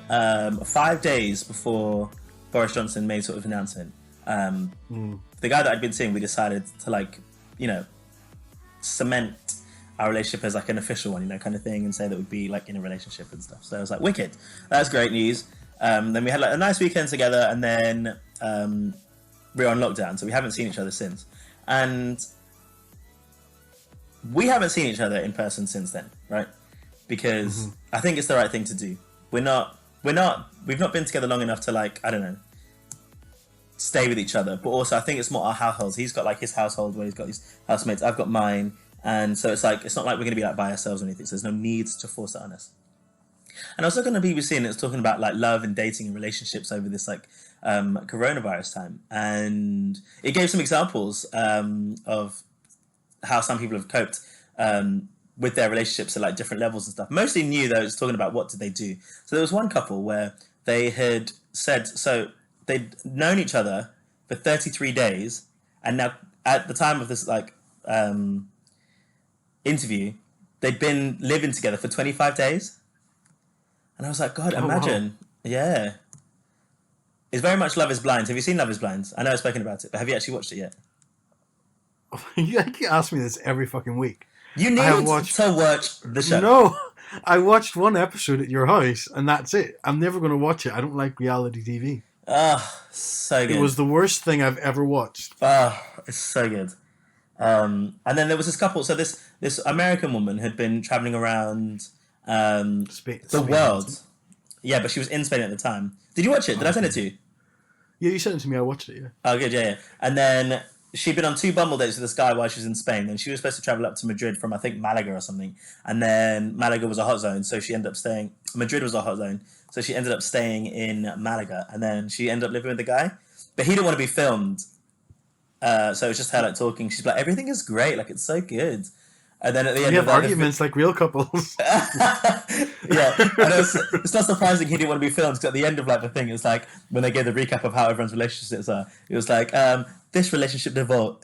5 days before Boris Johnson made sort of announcement. The guy that I'd been seeing, we decided to like, cement our relationship as like an official one, kind of thing, and say that we'd be like in a relationship and stuff. So I was like, wicked, that's great news. Then we had like a nice weekend together, and then we're on lockdown, so we haven't seen each other since, and we haven't seen each other in person since then, right? Because I think it's the right thing to do. We've not been together long enough to like, I don't know, stay with each other. But also, I think it's more our households. He's got like his household where he's got his housemates. I've got mine, and so it's like it's not like we're gonna be like by ourselves or anything. So there's no need to force it on us. And I was looking on the BBC, and it's talking about like love and dating and relationships over this like coronavirus time, and it gave some examples of how some people have coped with their relationships at like different levels and stuff. Mostly new though, it's talking about what did they do. So there was one couple where they had said, so they'd known each other for 33 days, and now at the time of this interview, they'd been living together for 25 days. And I was like, God, imagine. Wow. Yeah. It's very much Love is Blind. Have you seen Love is Blind? I know I've spoken about it, but have you actually watched it yet? You ask me this every fucking week. You need to watch the show. No, I watched one episode at your house, and that's it. I'm never going to watch it. I don't like reality TV. Oh, so good. It was the worst thing I've ever watched. Oh, it's so good. And then there was this couple. So this American woman had been traveling around Spain, world. Yeah, but she was in Spain at the time. Did you watch it? Did I send it to you? Yeah, you sent it to me. I watched it, yeah. Oh, good, yeah. And then she'd been on 2 Bumble dates with this guy while she was in Spain. And she was supposed to travel up to Madrid from, I think, Malaga or something. And then Malaga was a hot zone, so she ended up staying... Madrid was a hot zone, so she ended up staying in Malaga. And then she ended up living with the guy. But he didn't want to be filmed. So it was just her, talking. She's like, everything is great. It's so good. And then at the end we have arguments like real couples. Yeah, and it's not surprising he didn't want to be filmed, because at the end of the thing, it's when they gave the recap of how everyone's relationships are, it was this relationship dissolved.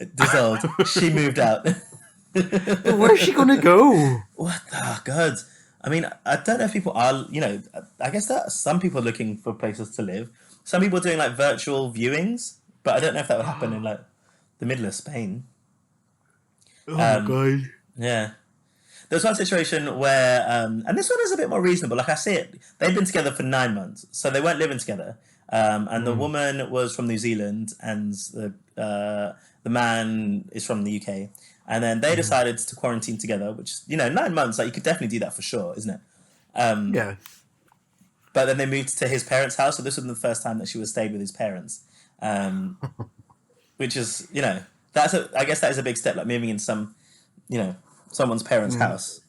She moved out. But where's she gonna go? What? Oh God! I mean, I don't know if people are. I guess that some people are looking for places to live. Some people are doing virtual viewings, but I don't know if that would happen in the middle of Spain. Oh my God! Yeah. There's one situation where, and this one is a bit more reasonable. I see it. They've been together for 9 months, so they weren't living together. And the woman was from New Zealand, and the man is from the UK. And then they decided to quarantine together, which 9 months. You could definitely do that for sure, isn't it? Yeah. But then they moved to his parents' house, so this was the first time that she was stayed with his parents, which is I guess that is a big step, moving in someone's parents' house.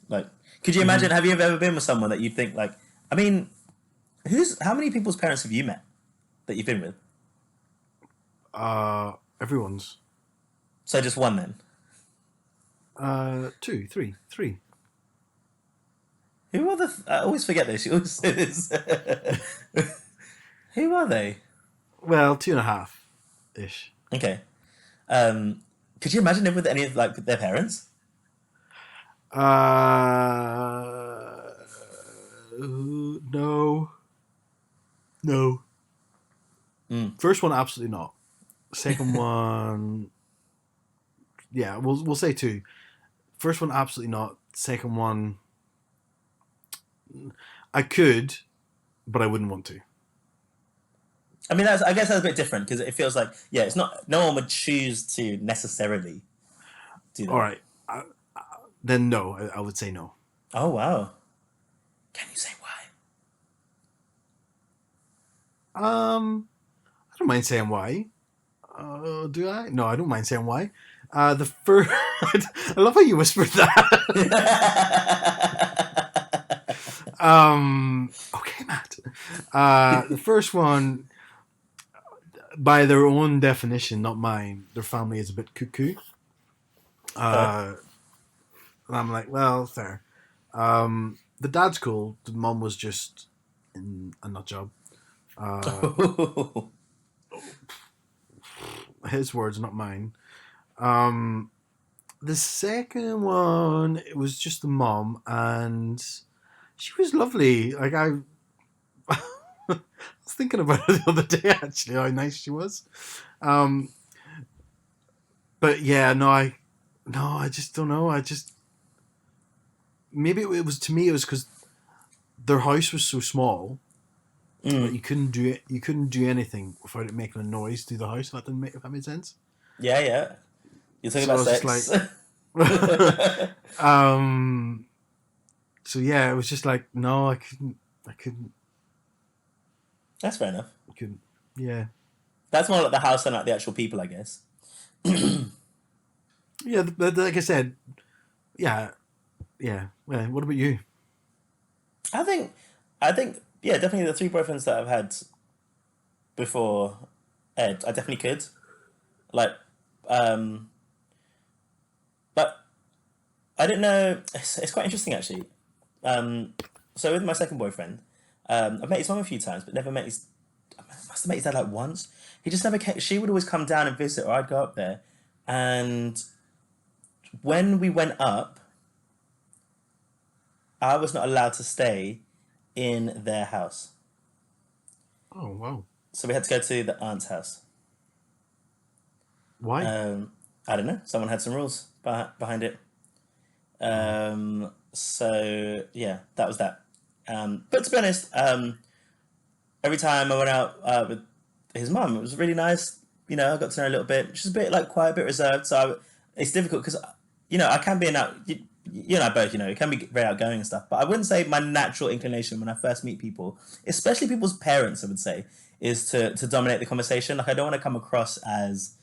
Could you imagine? Have you ever been with someone that you think I mean, how many people's parents have you met that you've been with? Everyone's. So just one then? 2, 3. Who are I always forget this. You always say this. Who are they? Well, 2.5-ish. Okay. Could you imagine living with any of their parents? No. First one, absolutely not. Second one, yeah, we'll say 2. First one, absolutely not. Second one, I could, but I wouldn't want to. I mean, I guess that's a bit different, because it feels it's not. No one would choose to necessarily do that. All right. Then no, I would say no. Oh, wow. Can you say why? I don't mind saying why. Do I? No, I don't mind saying why. The first... I love how you whispered that. Okay, Matt. The first one, by their own definition, not mine, their family is a bit cuckoo. And I'm like, well, fair. The dad's cool. The mom was just in a nut job. His words, not mine. The second one, it was just the mom, and she was lovely. I was thinking about her the other day, actually, how nice she was. But yeah, I just don't know. Maybe it was, to me, it was because their house was so small that you couldn't do anything without it making a noise through the house. If that made sense. Yeah. You're talking about sex. So yeah, it was just no, I couldn't. That's fair enough. I couldn't. Yeah. That's more like the house than the actual people, I guess. Yeah, like I said, yeah. Well, what about you? I think, yeah, definitely the 3 boyfriends that I've had before Ed, I definitely could. But I didn't know. It's quite interesting, actually. So with my second boyfriend, I've met his mum a few times, but never met his must have met his dad like once. He just never came. She would always come down and visit, or I'd go up there. And when we went up, I was not allowed to stay in their house. Oh, wow. So we had to go to the aunt's house. Why? I don't know. Someone had some rules behind it. So yeah, that was that. But to be honest, every time I went out with his mum, it was really nice. You know, I got to know her a little bit. She's a bit like quiet, a bit reserved. So it's difficult because, you know, I can be you and I both, you know, it can be very outgoing and stuff. But I wouldn't say my natural inclination when I first meet people, especially people's parents, I would say, is to dominate the conversation. Like, I don't want to come across as,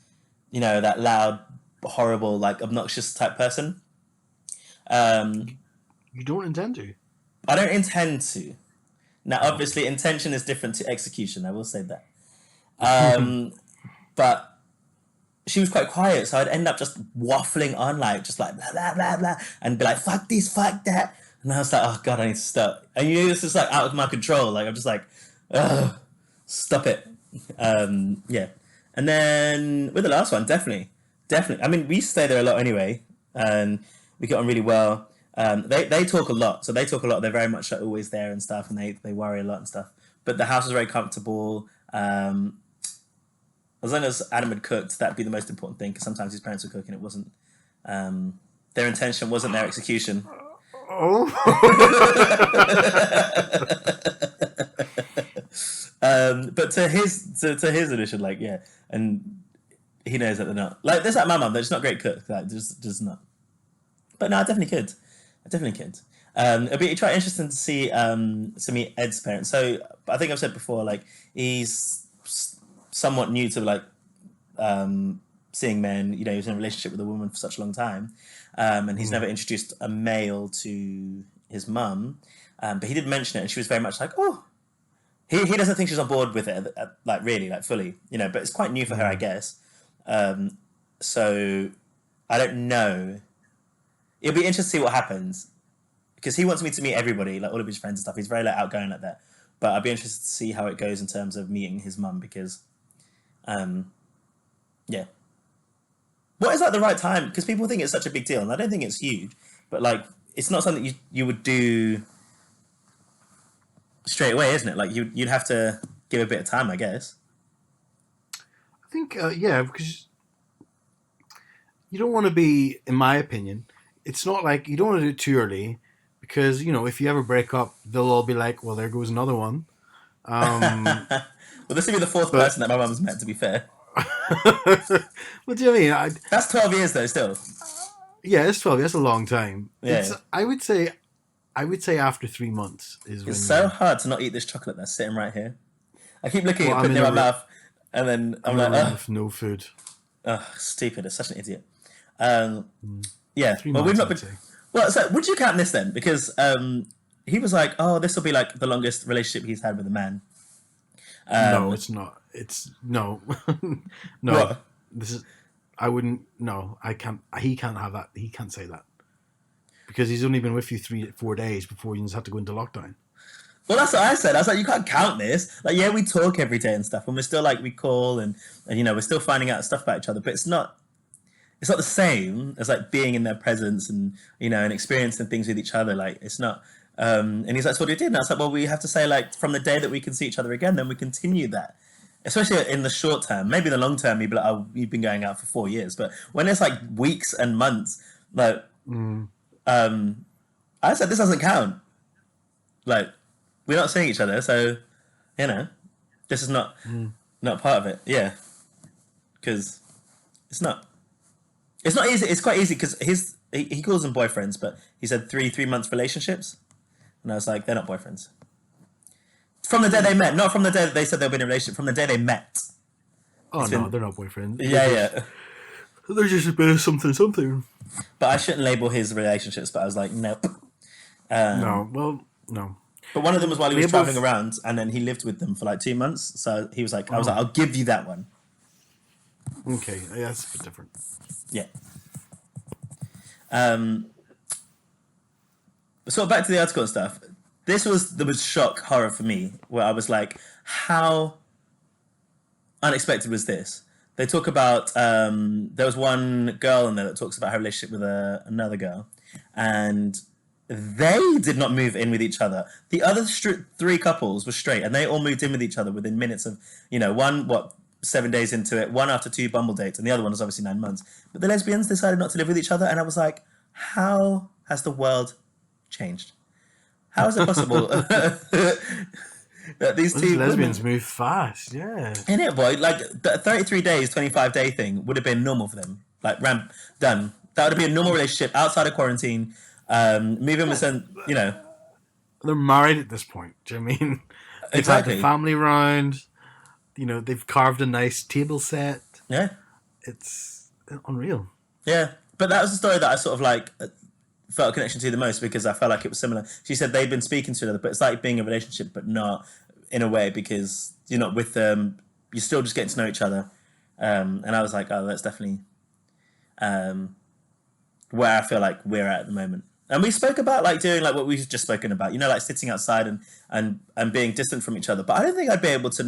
you know, that loud, horrible, like obnoxious type person. You don't intend to? I don't intend to. Now, obviously, intention is different to execution. I will say that. But she was quite quiet, so I'd end up just waffling on, like, just like, blah, blah, blah, blah, and be like, fuck this, fuck that. And I was like, oh, God, I need to stop. And you know, it's just, like, out of my control. Like, I'm just like, ugh, stop it. Yeah. And then with the last one, definitely. I mean, we stay there a lot anyway, and we get on really well. They talk a lot, so they talk a lot. They're very much like, always there and stuff, and they worry a lot and stuff. But the house was very comfortable. As long as Adam had cooked, that'd be the most important thing, because sometimes his parents would cook and it wasn't, their intention wasn't their execution. Oh. But to his addition, like, yeah, and he knows that they're not. Like, there's like my mum, they're just not great cooks, like, just not. But no, I definitely could. It'd be quite interesting to see meet Ed's parents. So I think I've said before, like, he's somewhat new to like seeing men. You know, he was in a relationship with a woman for such a long time, and he's never introduced a male to his mum. But he did mention it, and she was very much like, oh, he doesn't think she's on board with it, like really, like fully, you know. But it's quite new for her, I guess. So I don't know. It'll be interesting to see what happens, because he wants me to meet everybody, like all of his friends and stuff. He's very like outgoing like that. But I'd be interested to see how it goes in terms of meeting his mum, because, yeah. What is like the right time? Because people think it's such a big deal, and I don't think it's huge. But like, it's not something you would do straight away, isn't it? Like you'd have to give a bit of time, I guess. I think, yeah, because you don't want to be, in my opinion, it's not like you don't want to do it too early, because, you know, if you ever break up, they'll all be like, well, there goes another one. Well, this will be the fourth person that my mum's met, to be fair. What do you mean? That's 12 years, though, still. Yeah, it's 12. That's a long time. Yeah. I would say after 3 months is when it's so hard to not eat this chocolate that's sitting right here. I keep looking at it, putting it in my mouth, and then I'm like, with no food. Oh, stupid. It's such an idiot. Yeah. 3 well, months, we've not been. Well, so would you count this then? Because he was like, "Oh, this will be like the longest relationship he's had with a man." No, it's not. It's no, no. What? This is. I wouldn't. No, I can't. He can't have that. He can't say that, because he's only been with you 3-4 days before you just have to go into lockdown. Well, that's what I said. I was like, you can't count this. Like, yeah, we talk every day and stuff, and we're still like, we call and you know, we're still finding out stuff about each other, but it's not the same as like being in their presence and, you know, and experiencing things with each other. Like, it's not. And he's like, so what do you do? And I was like, well, we have to say, like, from the day that we can see each other again, then we continue that. Especially in the short term. Maybe in the long term, you'd be like, oh, you've been going out for 4 years. But when it's like weeks and months, like, I said, this doesn't count. Like, we're not seeing each other, so, you know, this is not part of it. Yeah. Because it's not easy. It's quite easy because he calls them boyfriends, but he said 3 months relationships. And I was like, they're not boyfriends. From the day they met, not from the day that they said they've been in a relationship, from the day they met. Oh, no, they're not boyfriends. Yeah. They're just a bit of something. But I shouldn't label his relationships, but I was like, nope. No. But one of them was while he was traveling around, and then he lived with them for like 2 months. So he was like, I was like, I'll give you that one. Okay, yeah, that's a bit different. Yeah. So back to the article and stuff. This was the shock horror for me, where I was like, how unexpected was this. They talk about there was one girl in there that talks about her relationship with another girl, and they did not move in with each other. The other three couples were straight, and they all moved in with each other within minutes of, one 7 days into it, one after 2 Bumble dates, and the other one was obviously 9 months. But the lesbians decided not to live with each other, and I was like, how has the world changed? How is it possible that these two lesbians move fast? Yeah, in it, boy. Like the 33 days, 25-day thing would have been normal for them. Like done. That would have been a normal relationship outside of quarantine. Moving with some, they're married at this point. Do you know what I mean? They've exactly. had the family round. They've carved a nice table set. Yeah, it's unreal. Yeah, but that was the story that I sort of like felt a connection to the most, because I felt like it was similar. She said they'd been speaking to each other, but it's like being in a relationship, but not in a way, because you're not with them. You're still just getting to know each other. And I was like, oh, that's definitely where I feel like we're at the moment. And we spoke about like doing like what we've just spoken about, like sitting outside and being distant from each other. But I don't think I'd be able to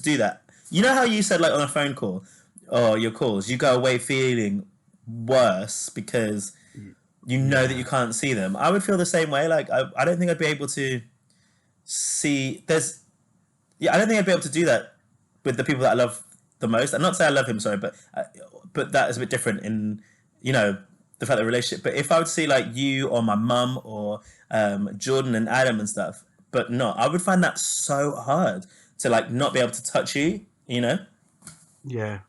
do that. You know how you said like on a phone call or your calls, you go away feeling worse because you know that you can't see them. I would feel the same way. Like I don't think I'd be able to see. I don't think I'd be able to do that with the people that I love the most. And not to say I love him, sorry, but that is a bit different in the fact of the relationship. But if I would see like you or my mum or Jordan and Adam and stuff, but not, I would find that so hard to like not be able to touch you. Yeah.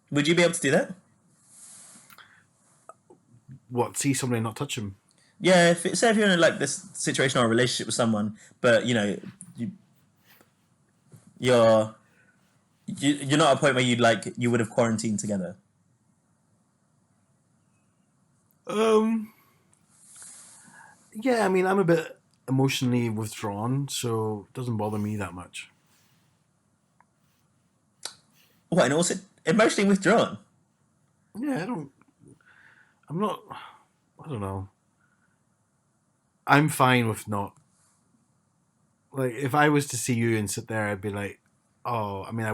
Would you be able to do that? What, see somebody and not touch them? Yeah, say if you're in like this situation or a relationship with someone, but you're not at a point where you would have quarantined together. Yeah, I mean, I'm a bit emotionally withdrawn, so it doesn't bother me that much. What, and also emotionally withdrawn? Yeah, I don't know. I'm fine with not. Like, if I was to see you and sit there, I'd be like, oh, I mean,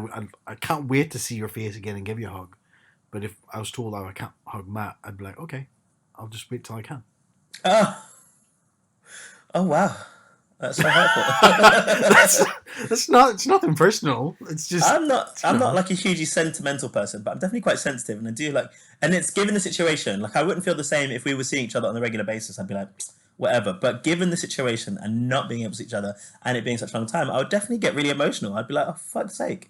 I can't wait to see your face again and give you a hug. But if I was told I can't hug Matt, I'd be like, okay, I'll just wait till I can. Oh wow, that's so hurtful. It's nothing personal. It's just I'm not like a hugely sentimental person, but I'm definitely quite sensitive, and I do like. And it's given the situation, like I wouldn't feel the same if we were seeing each other on a regular basis. I'd be like, whatever. But given the situation and not being able to see each other and it being such a long time, I would definitely get really emotional. I'd be like, oh fuck's sake!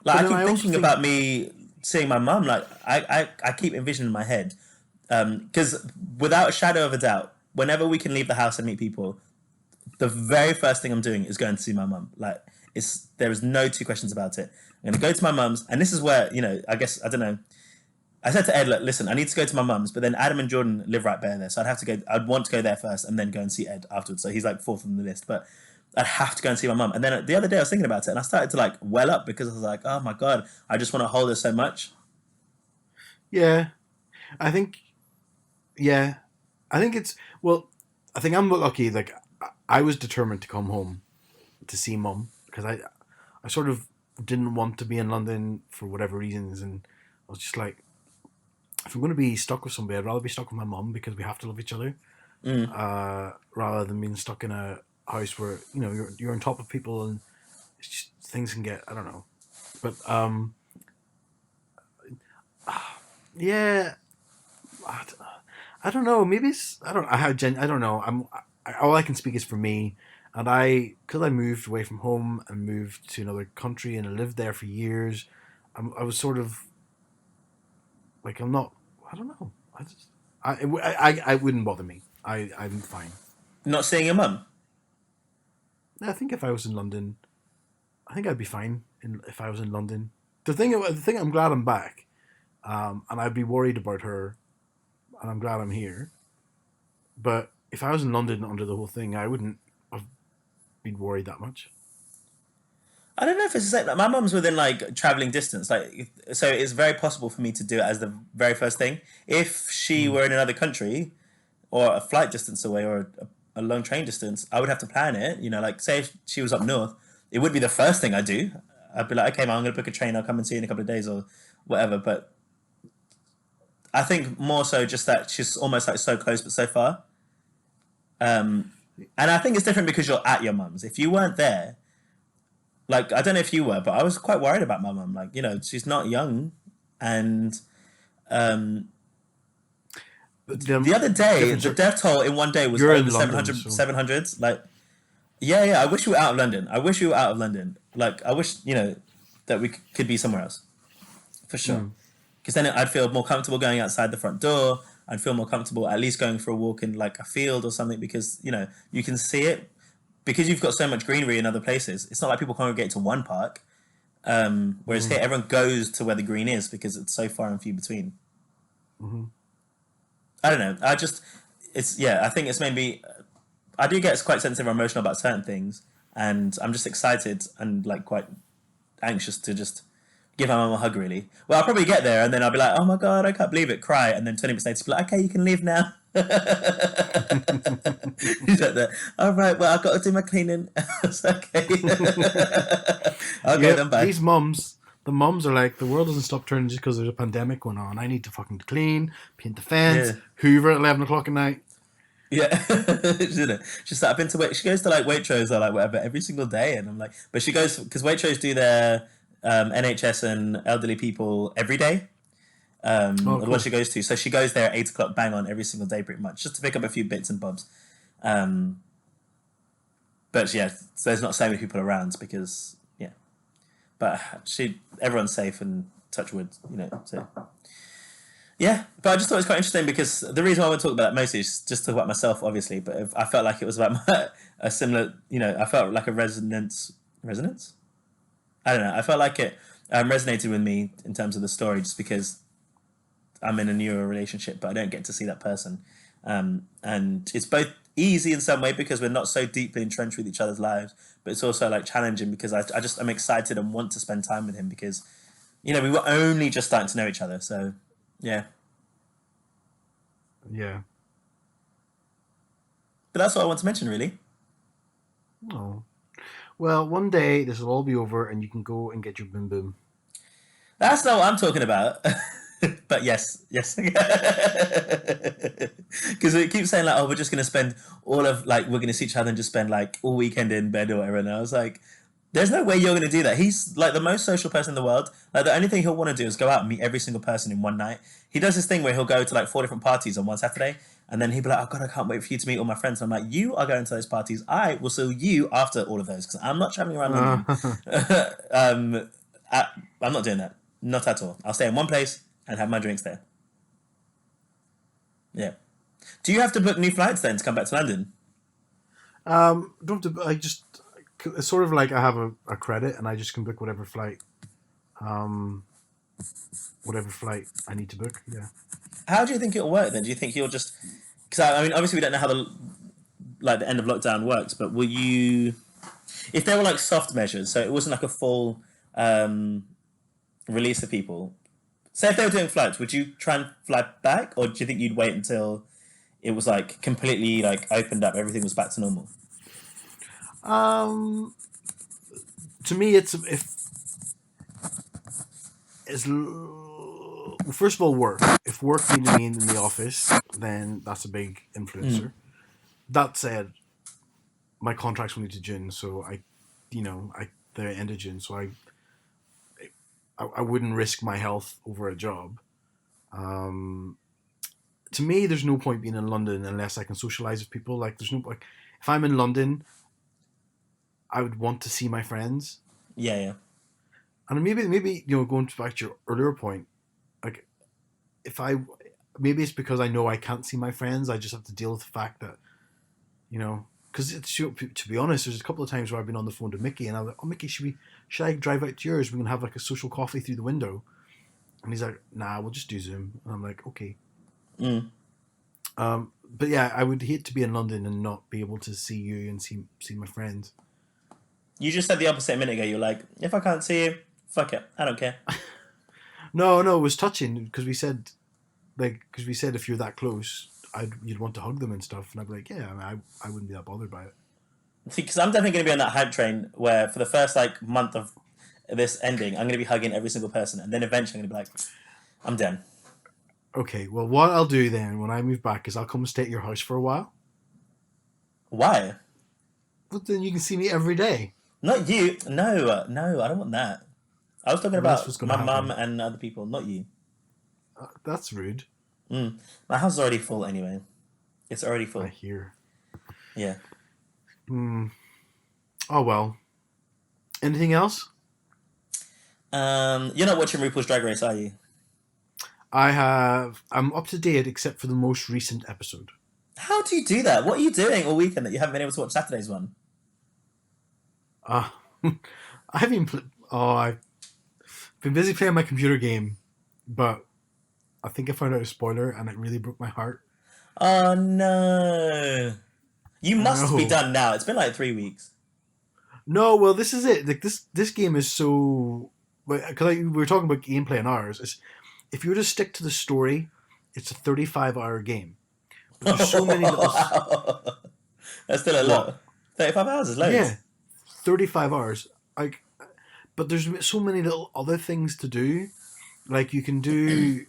Like I keep thinking about me seeing my mum. Like I keep envisioning in my head, because without a shadow of a doubt, whenever we can leave the house and meet people, the very first thing I'm doing is going to see my mum. Like there is no two questions about it. I'm going to go to my mum's, and this is where I guess I don't know. I said to Ed, like, listen, I need to go to my mum's, but then Adam and Jordan live right there, so I'd have to go. I'd want to go there first, and then go and see Ed afterwards. So he's like fourth on the list, but I'd have to go and see my mum. And then the other day I was thinking about it, and I started to like well up because I was like, oh my god, I just want to hold her so much. Yeah, I think. Yeah, I think it's I think I'm lucky. Like I was determined to come home to see Mum because I sort of didn't want to be in London for whatever reasons, and I was just like, if I'm going to be stuck with somebody, I'd rather be stuck with my mum because we have to love each other, rather than being stuck in a house where you're on top of people and it's just, things can get, I don't know, but yeah, I don't know. Maybe it's I don't know. All I can speak is for me, and because I moved away from home and moved to another country and I lived there for years. I was sort of like I'm not. I don't know. I wouldn't bother me. I'm fine. Not seeing your mum? I think if I was in London, I think I'd be fine. If I was in London, the thing I'm glad I'm back, and I'd be worried about her, and I'm glad I'm here. But if I was in London under the whole thing, I wouldn't have been worried that much. I don't know if it's the same. Like, my mum's within like traveling distance, like so it's very possible for me to do it as the very first thing. If she were in another country, or a flight distance away, or a long train distance, I would have to plan it. Like say if she was up north, it would be the first thing I do. I'd be like, okay, man, I'm going to book a train. I'll come and see you in a couple of days or whatever. But I think more so just that she's almost like so close but so far. And I think it's different because you're at your mum's. If you weren't there, like, I don't know if you were, but I was quite worried about my mum. Like, you know, she's not young. And the other day, the death toll in one day was over 700s. Like, yeah. I wish we were out of London. Like, I wish, you know, that we could be somewhere else. For sure. Because then I'd feel more comfortable going outside the front door. I'd feel more comfortable at least going for a walk in like a field or something because, you know, you can see it. Because you've got so much greenery in other places, it's not like people congregate to one park. Whereas here, everyone goes to where the green is because it's so far and few between. I don't know. I think it's made me... I do get quite sensitive or emotional about certain things. And I'm just excited and like quite anxious to just give my mum a hug, really. Well, I'll probably get there and then I'll be like, oh my God, I can't believe it, cry. And then 20 minutes later, be like, okay, you can leave now. He's like that. All right, well, I've got to do my cleaning. It's okay. Okay, then bye. These mums, the mums are like, the world doesn't stop turning just because there's a pandemic going on. I need to fucking clean, paint the fence, hoover at 11 o'clock at night. Yeah. She's like, I've been to Waitrose. She goes to like Waitrose or like whatever every single day, and I'm like, but she goes because Waitrose do their NHS and elderly people every day. The one she goes to, so she goes there at 8 o'clock, bang on every single day, pretty much, just to pick up a few bits and bobs. But yeah, so there's not so many people around because but everyone's safe and touch wood, you know. So yeah, but I just thought it was quite interesting because the reason why I want to talk about that mostly is just to talk about myself, obviously. But I felt like it was about a similar, you know, I felt like a resonance. I don't know. I felt like it resonated with me in terms of the story, just because I'm in a newer relationship, but I don't get to see that person. And it's both easy in some way because we're not so deeply entrenched with each other's lives, but it's also like challenging because I'm excited and want to spend time with him because, you know, we were only just starting to know each other. So, yeah. Yeah. But that's what I want to mention, really. Oh. Well, one day this will all be over and you can go and get your boom boom. That's not what I'm talking about. But yes. Because it keeps saying like, oh, we're just going to spend all of, like, we're going to see each other and just spend like all weekend in bed or whatever. And I was like, there's no way you're going to do that. He's like the most social person in the world. Like, the only thing he'll want to do is go out and meet every single person in one night. He does this thing where he'll go to like 4 different parties on one Saturday. And then he'll be like, oh God, I can't wait for you to meet all my friends. And I'm like, you are going to those parties. I will see you after all of those because I'm not traveling around London. I'm not doing that. Not at all. I'll stay in one place and have my drinks there. Yeah. Do you have to book new flights then to come back to London? Don't have to. It's sort of like I have a credit and I just can book whatever flight I need to book. Yeah. How do you think it'll work then? Do you think you'll just... Because I mean, obviously we don't know how the end of lockdown works, but will you... If there were like soft measures, so it wasn't like a full release of people, say if they were doing flights, would you try and fly back, or do you think you'd wait until it was like completely like opened up, everything was back to normal? To me, first of all, work. If work needed me in the office, then that's a big influencer. That said, my contract's only to June, so they're end of June, so I wouldn't risk my health over a job. To me, there's no point being in London unless I can socialize with people. Like, there's no like, if I'm in London, I would want to see my friends. Yeah. And maybe going back to your earlier point, like, maybe it's because I know I can't see my friends. I just have to deal with the fact that, because to be honest, there's a couple of times where I've been on the phone to Mickey and I'm like, oh, Mickey, should I drive out to yours? We can have like a social coffee through the window. And he's like, nah, we'll just do Zoom. And I'm like, okay. But yeah, I would hate to be in London and not be able to see you and see my friends. You just said the opposite a minute ago. You're like, if I can't see you, fuck it, I don't care. No, it was touching because we said if you're that close, you'd want to hug them and stuff. And I'd be like, yeah, I wouldn't be that bothered by it. See, because I'm definitely going to be on that hype train where for the first like month of this ending, I'm going to be hugging every single person, and then eventually I'm going to be like, I'm done. Okay, well, what I'll do then when I move back is I'll come and stay at your house for a while. Why? But then you can see me every day. Not you. No, no, I don't want that. I was talking Well, that's what's about going to my mum happen. and other people, not you. That's rude. My house is already full anyway. It's already I full. hear. Yeah. Oh, well. Anything else? You're not watching RuPaul's Drag Race, are you? I'm up to date except for the most recent episode. How do you do that? What are you doing all weekend that you haven't been able to watch Saturday's one? I haven't. I've been busy playing my computer game, but I think I found out a spoiler, and it really broke my heart. Oh no! You must be done now. It's been like 3 weeks. No, well, this is it. Like this game is so. Because we were talking about gameplay and hours. If you were to stick to the story, it's a 35-hour game. But there's so many little. Wow. That's still a lot. 35 hours is loads. Yeah, 35 hours. But there's so many little other things to do. Like you have to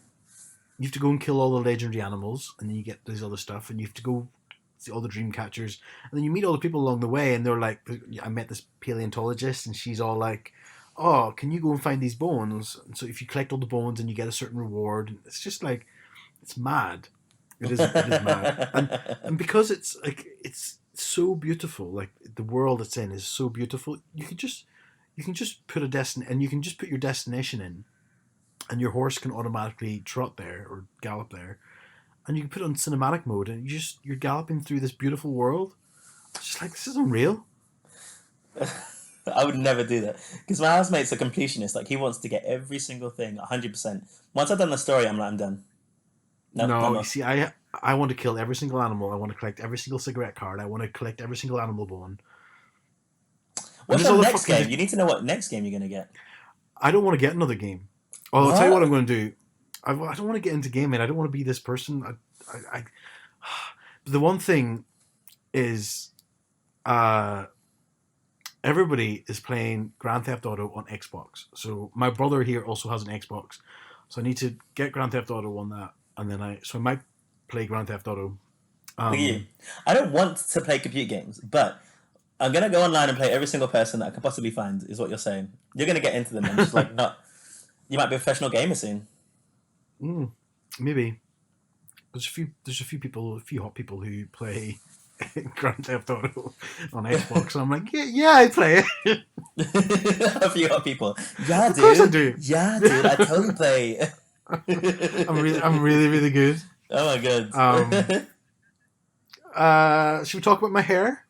go and kill all the legendary animals, and then you get this other stuff, and you have to go see all the dream catchers, and then you meet all the people along the way, and they're like, I met this paleontologist, and she's all like, oh, can you go and find these bones? And so if you collect all the bones, and you get a certain reward, it's just like, it's mad. It is mad, and because it's like it's so beautiful, like the world it's in is so beautiful. You can just put and you can just put your destination in, and your horse can automatically trot there or gallop there, and you can put it on cinematic mode, and you're galloping through this beautiful world. It's just like, this is unreal. I would never do that because my housemate's a completionist. Like he wants to get every single thing 100%. Once I've done the story, I'm like, I'm done. No, you see, I want to kill every single animal. I want to collect every single cigarette card. I want to collect every single animal bone. What's your next game? You need to know what next game you're going to get. I don't want to get another game. Oh, I'll tell you what I'm going to do. I don't want to get into gaming. I don't want to be this person. The one thing is, everybody is playing Grand Theft Auto on Xbox. So my brother here also has an Xbox. So I need to get Grand Theft Auto on that, and then I might play Grand Theft Auto. Look at you. I don't want to play computer games, but I'm gonna go online and play every single person that I can possibly find. Is what you're saying? You're gonna get into them and just like not. You might be a professional gamer soon. Maybe. There's a few hot people who play Grand Theft Auto on Xbox, and I'm like, yeah, I play it. A few hot people. Yeah, of dude. course I do. Yeah, dude. I totally play. I'm really good. Oh my god. Should we talk about my hair?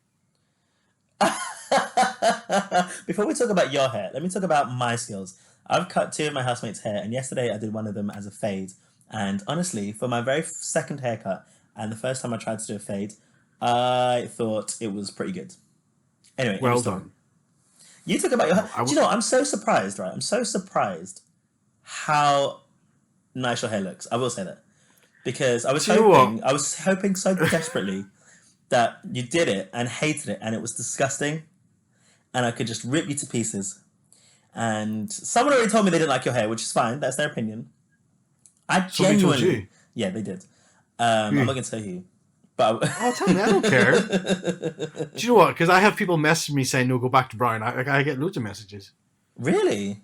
Before we talk about your hair, let me talk about my skills. I've cut 2 of my housemates' hair, and yesterday I did one of them as a fade. And honestly, for my very second haircut, and the first time I tried to do a fade, I thought it was pretty good. Anyway, well done. You talk about your hair. Do you know, I'm so surprised, right? I'm so surprised how nice your hair looks. I will say that. Because I was hoping so desperately that you did it and hated it, and it was disgusting, and I could just rip you to pieces. And someone already told me they didn't like your hair, which is fine. That's their opinion. I genuinely, told you? Yeah, they did. I'm not going to say who, but tell me, I don't care. Do you know what? Because I have people message me saying, "No, go back to brown." I get loads of messages. Really?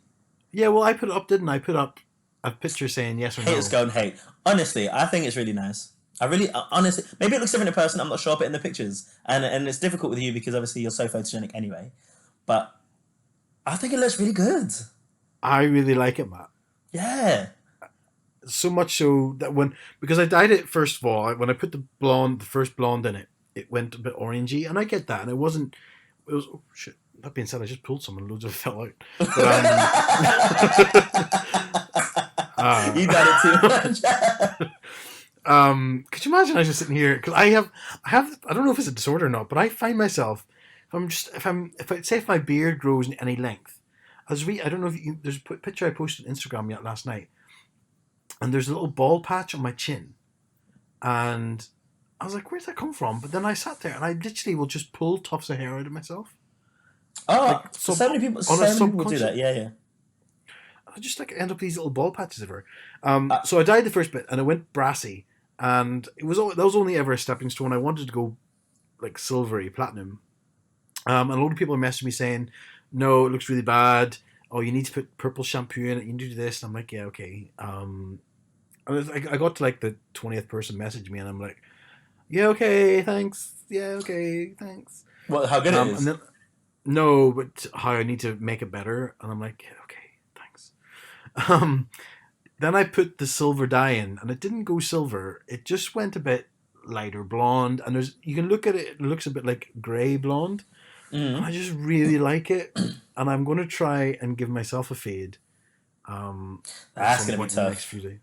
Yeah. Well, I put it up, didn't I? I put up a picture saying yes or no. Haters go and hate. Honestly, I think it's really nice. Honestly, maybe it looks different in person. I'm not sure, but in the pictures, and it's difficult with you because obviously you're so photogenic anyway. But I think it looks really good. I really like it, Matt. Yeah. So much so that because I dyed it first of all, when I put the first blonde in it, it went a bit orangey, and I get that, and it was. Oh shit! That being said, I just pulled some and loads of it fell out. But, you dyed it too much. Could you imagine? I was just sitting here because I have. I don't know if it's a disorder or not, but I find myself if my beard grows in any length, I don't know if there's a picture I posted on Instagram yet last night. And there's a little bald patch on my chin. And I was like, where's that come from? But then I sat there and I literally will just pull tufts of hair out of myself. Oh, like so many people, on so a many people do subconscious. that. Yeah, yeah. I just like end up these little ball patches everywhere. Uh, So I died the first bit, and I went brassy, and that was only ever a stepping stone. I wanted to go like silvery platinum. And a lot of people are messaging me saying, "No, it looks really bad. Oh, you need to put purple shampoo in it. You need to do this." And I'm like, "Yeah, okay." I got to like the 20th person message me, and I'm like, "Yeah, okay, thanks. Yeah, okay, thanks." well, how good it And is. then no, but how I need to make it better, and I'm like, yeah, "Okay, thanks." Um, then I put the silver dye in, and it didn't go silver. It just went a bit lighter blonde, and you can look at it. It looks a bit like grey blonde, and I Mm. just really like it. And I'm going to try and give myself a fade at That's some gonna be point in the next tough. few days.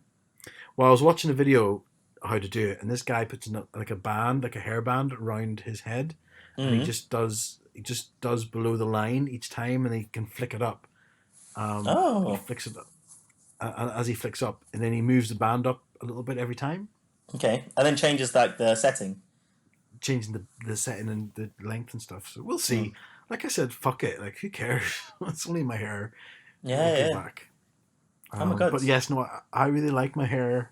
Well, I was watching a video how to do it, and this guy puts like a band, like a hairband, around his head, and Mm. he just does below the line each time, and he can flick it up. He Oh, flicks it up as he flicks up, and then he moves the band up a little bit every time, okay. And then changes like the setting. changing the setting and the length and stuff. So we'll Mm. see. Like I said, fuck it. Like who cares? It's only my hair. It'll Yeah, grow yeah. back. Oh my god, But yes, no, I really like my hair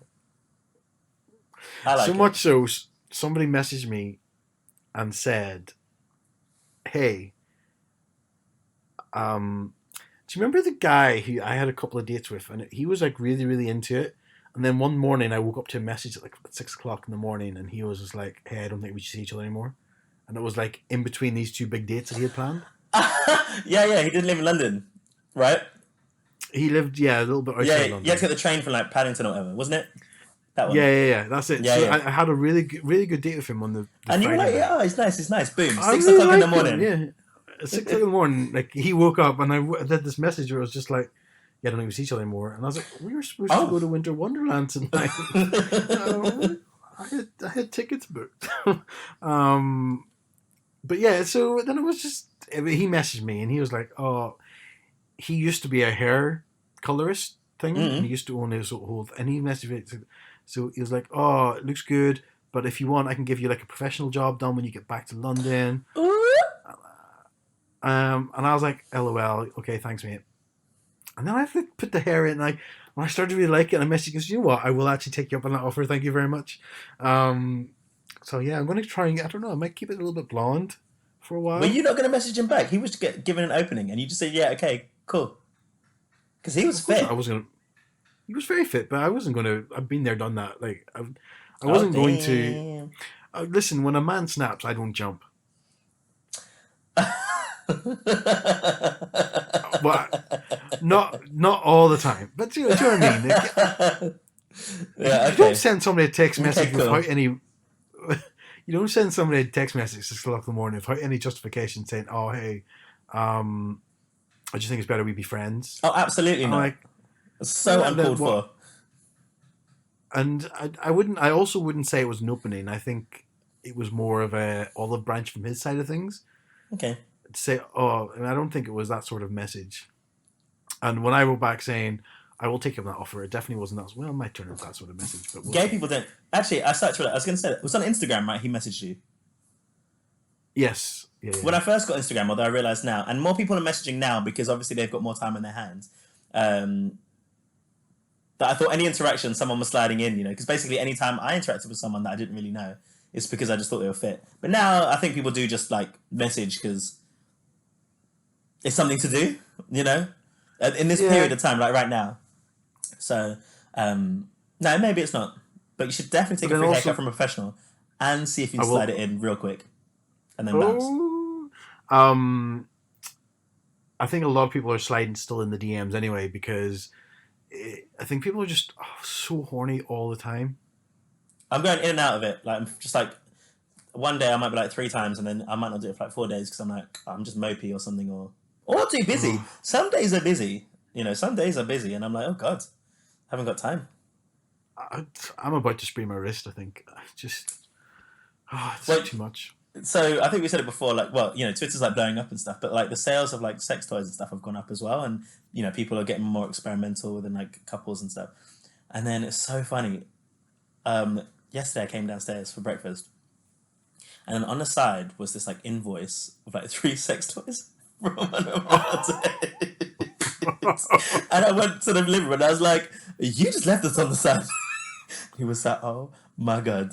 I so like it. much so. Somebody messaged me and said, "Hey, do you remember the guy who I had a couple of dates with, and he was like really, really into it? And then one morning, I woke up to a message at like 6 o'clock in the morning, and he was just like, "Hey, I don't think we should see each other anymore." And it was like in between these two big dates that he had planned. Yeah, yeah. He didn't live in London, right? He lived, yeah, a little bit Yeah, outside you had to get London. the train from like Paddington or whatever, wasn't it? That one. Yeah. That's it. Yeah, So yeah. I had a really good date with him on the And you were Friday like, yeah, night. oh, he's nice, he's nice. Boom, I six really o'clock in the liked him. morning. Yeah, at 6 o'clock in the morning, like he woke up, and I did this message where it was just like, "Yeah, I don't think we see each other anymore." And I was like, "We were supposed to Oh. go to Winter Wonderland tonight." I had tickets booked. um, but yeah, so then it was just he messaged me, and he was like, "Oh, he used to be a hair colorist thing, and he Mm. used to own his whole." And he messaged me, so he was like, "Oh, it looks good, but if you want, I can give you like a professional job done when you get back to London." Ooh. And I was like, "LOL, okay, thanks, mate." And then I put the hair in, and when I started to really like it, and I messaged, he goes, "You know what? I will actually take you up on that offer. Thank you very much." Um, so yeah, I'm going to try and I don't know, I might keep it a little bit blonde for a Were while. you not going to message him back? He was given an opening, and you just said, yeah, okay, cool. Because he was Of course, I fit. was going to. He was very fit, but I wasn't going to. I've been there, done that. Like I Oh, wasn't going to. damn. Listen, when a man snaps, I don't jump. But not all the time. But do you know what I mean? Like, Yeah, you don't okay. send somebody a text Okay, message without cool. any. You don't send somebody a text message at 6 o'clock in the morning without any justification saying, "Oh, hey, um, I just think it's better we be friends." Oh, absolutely I'm not. like, So well, then uncalled what? for. And I wouldn't. I also wouldn't say it was an opening. I think it was more of a olive branch from his side of things Okay. to say, "Oh," and I don't think it was that sort of message. And when I wrote back saying, "I will take up that offer," it definitely wasn't that. Well, it might turn into that sort of message, but we'll Gay see. people don't. Actually, I searched for that. I was going to say that. It was on Instagram, right? He messaged you. Yes, When yeah. I first got Instagram, although I realize now, and more people are messaging now because obviously they've got more time on their hands. Um, that I thought any interaction, someone was sliding in, because basically any time I interacted with someone that I didn't really know, it's because I just thought they were fit. But now I think people do just like message because it's something to do, you know, in this period Yeah, of time, like right now. So, no, maybe it's not. But you should definitely but take a then free haircut also from a professional and see if you I can slide it will. in real quick and then bounce. Oh, um, I think a lot of people are sliding still in the DMs anyway because I think people are just so horny all the time. I'm going in and out of it. Like, I'm just like, one day I might be like 3 times and then I might not do it for like 4 days because I'm like, I'm just mopey or something or too busy. Oh, Some days are busy, some days are busy and I'm like, oh God, haven't got time. I, I'm about to sprain my wrist. I think I just it's Well, too much. so I think we said it before, like, well, Twitter's like blowing up and stuff, but like the sales of like sex toys and stuff have gone up as well, and people are getting more experimental within like couples and stuff. And then it's so funny. Yesterday I came downstairs for breakfast, and then on the side was this like invoice of like three sex toys. from one of our days. And I went to the living room and I was like, you just left us on the side. He was like, oh my God.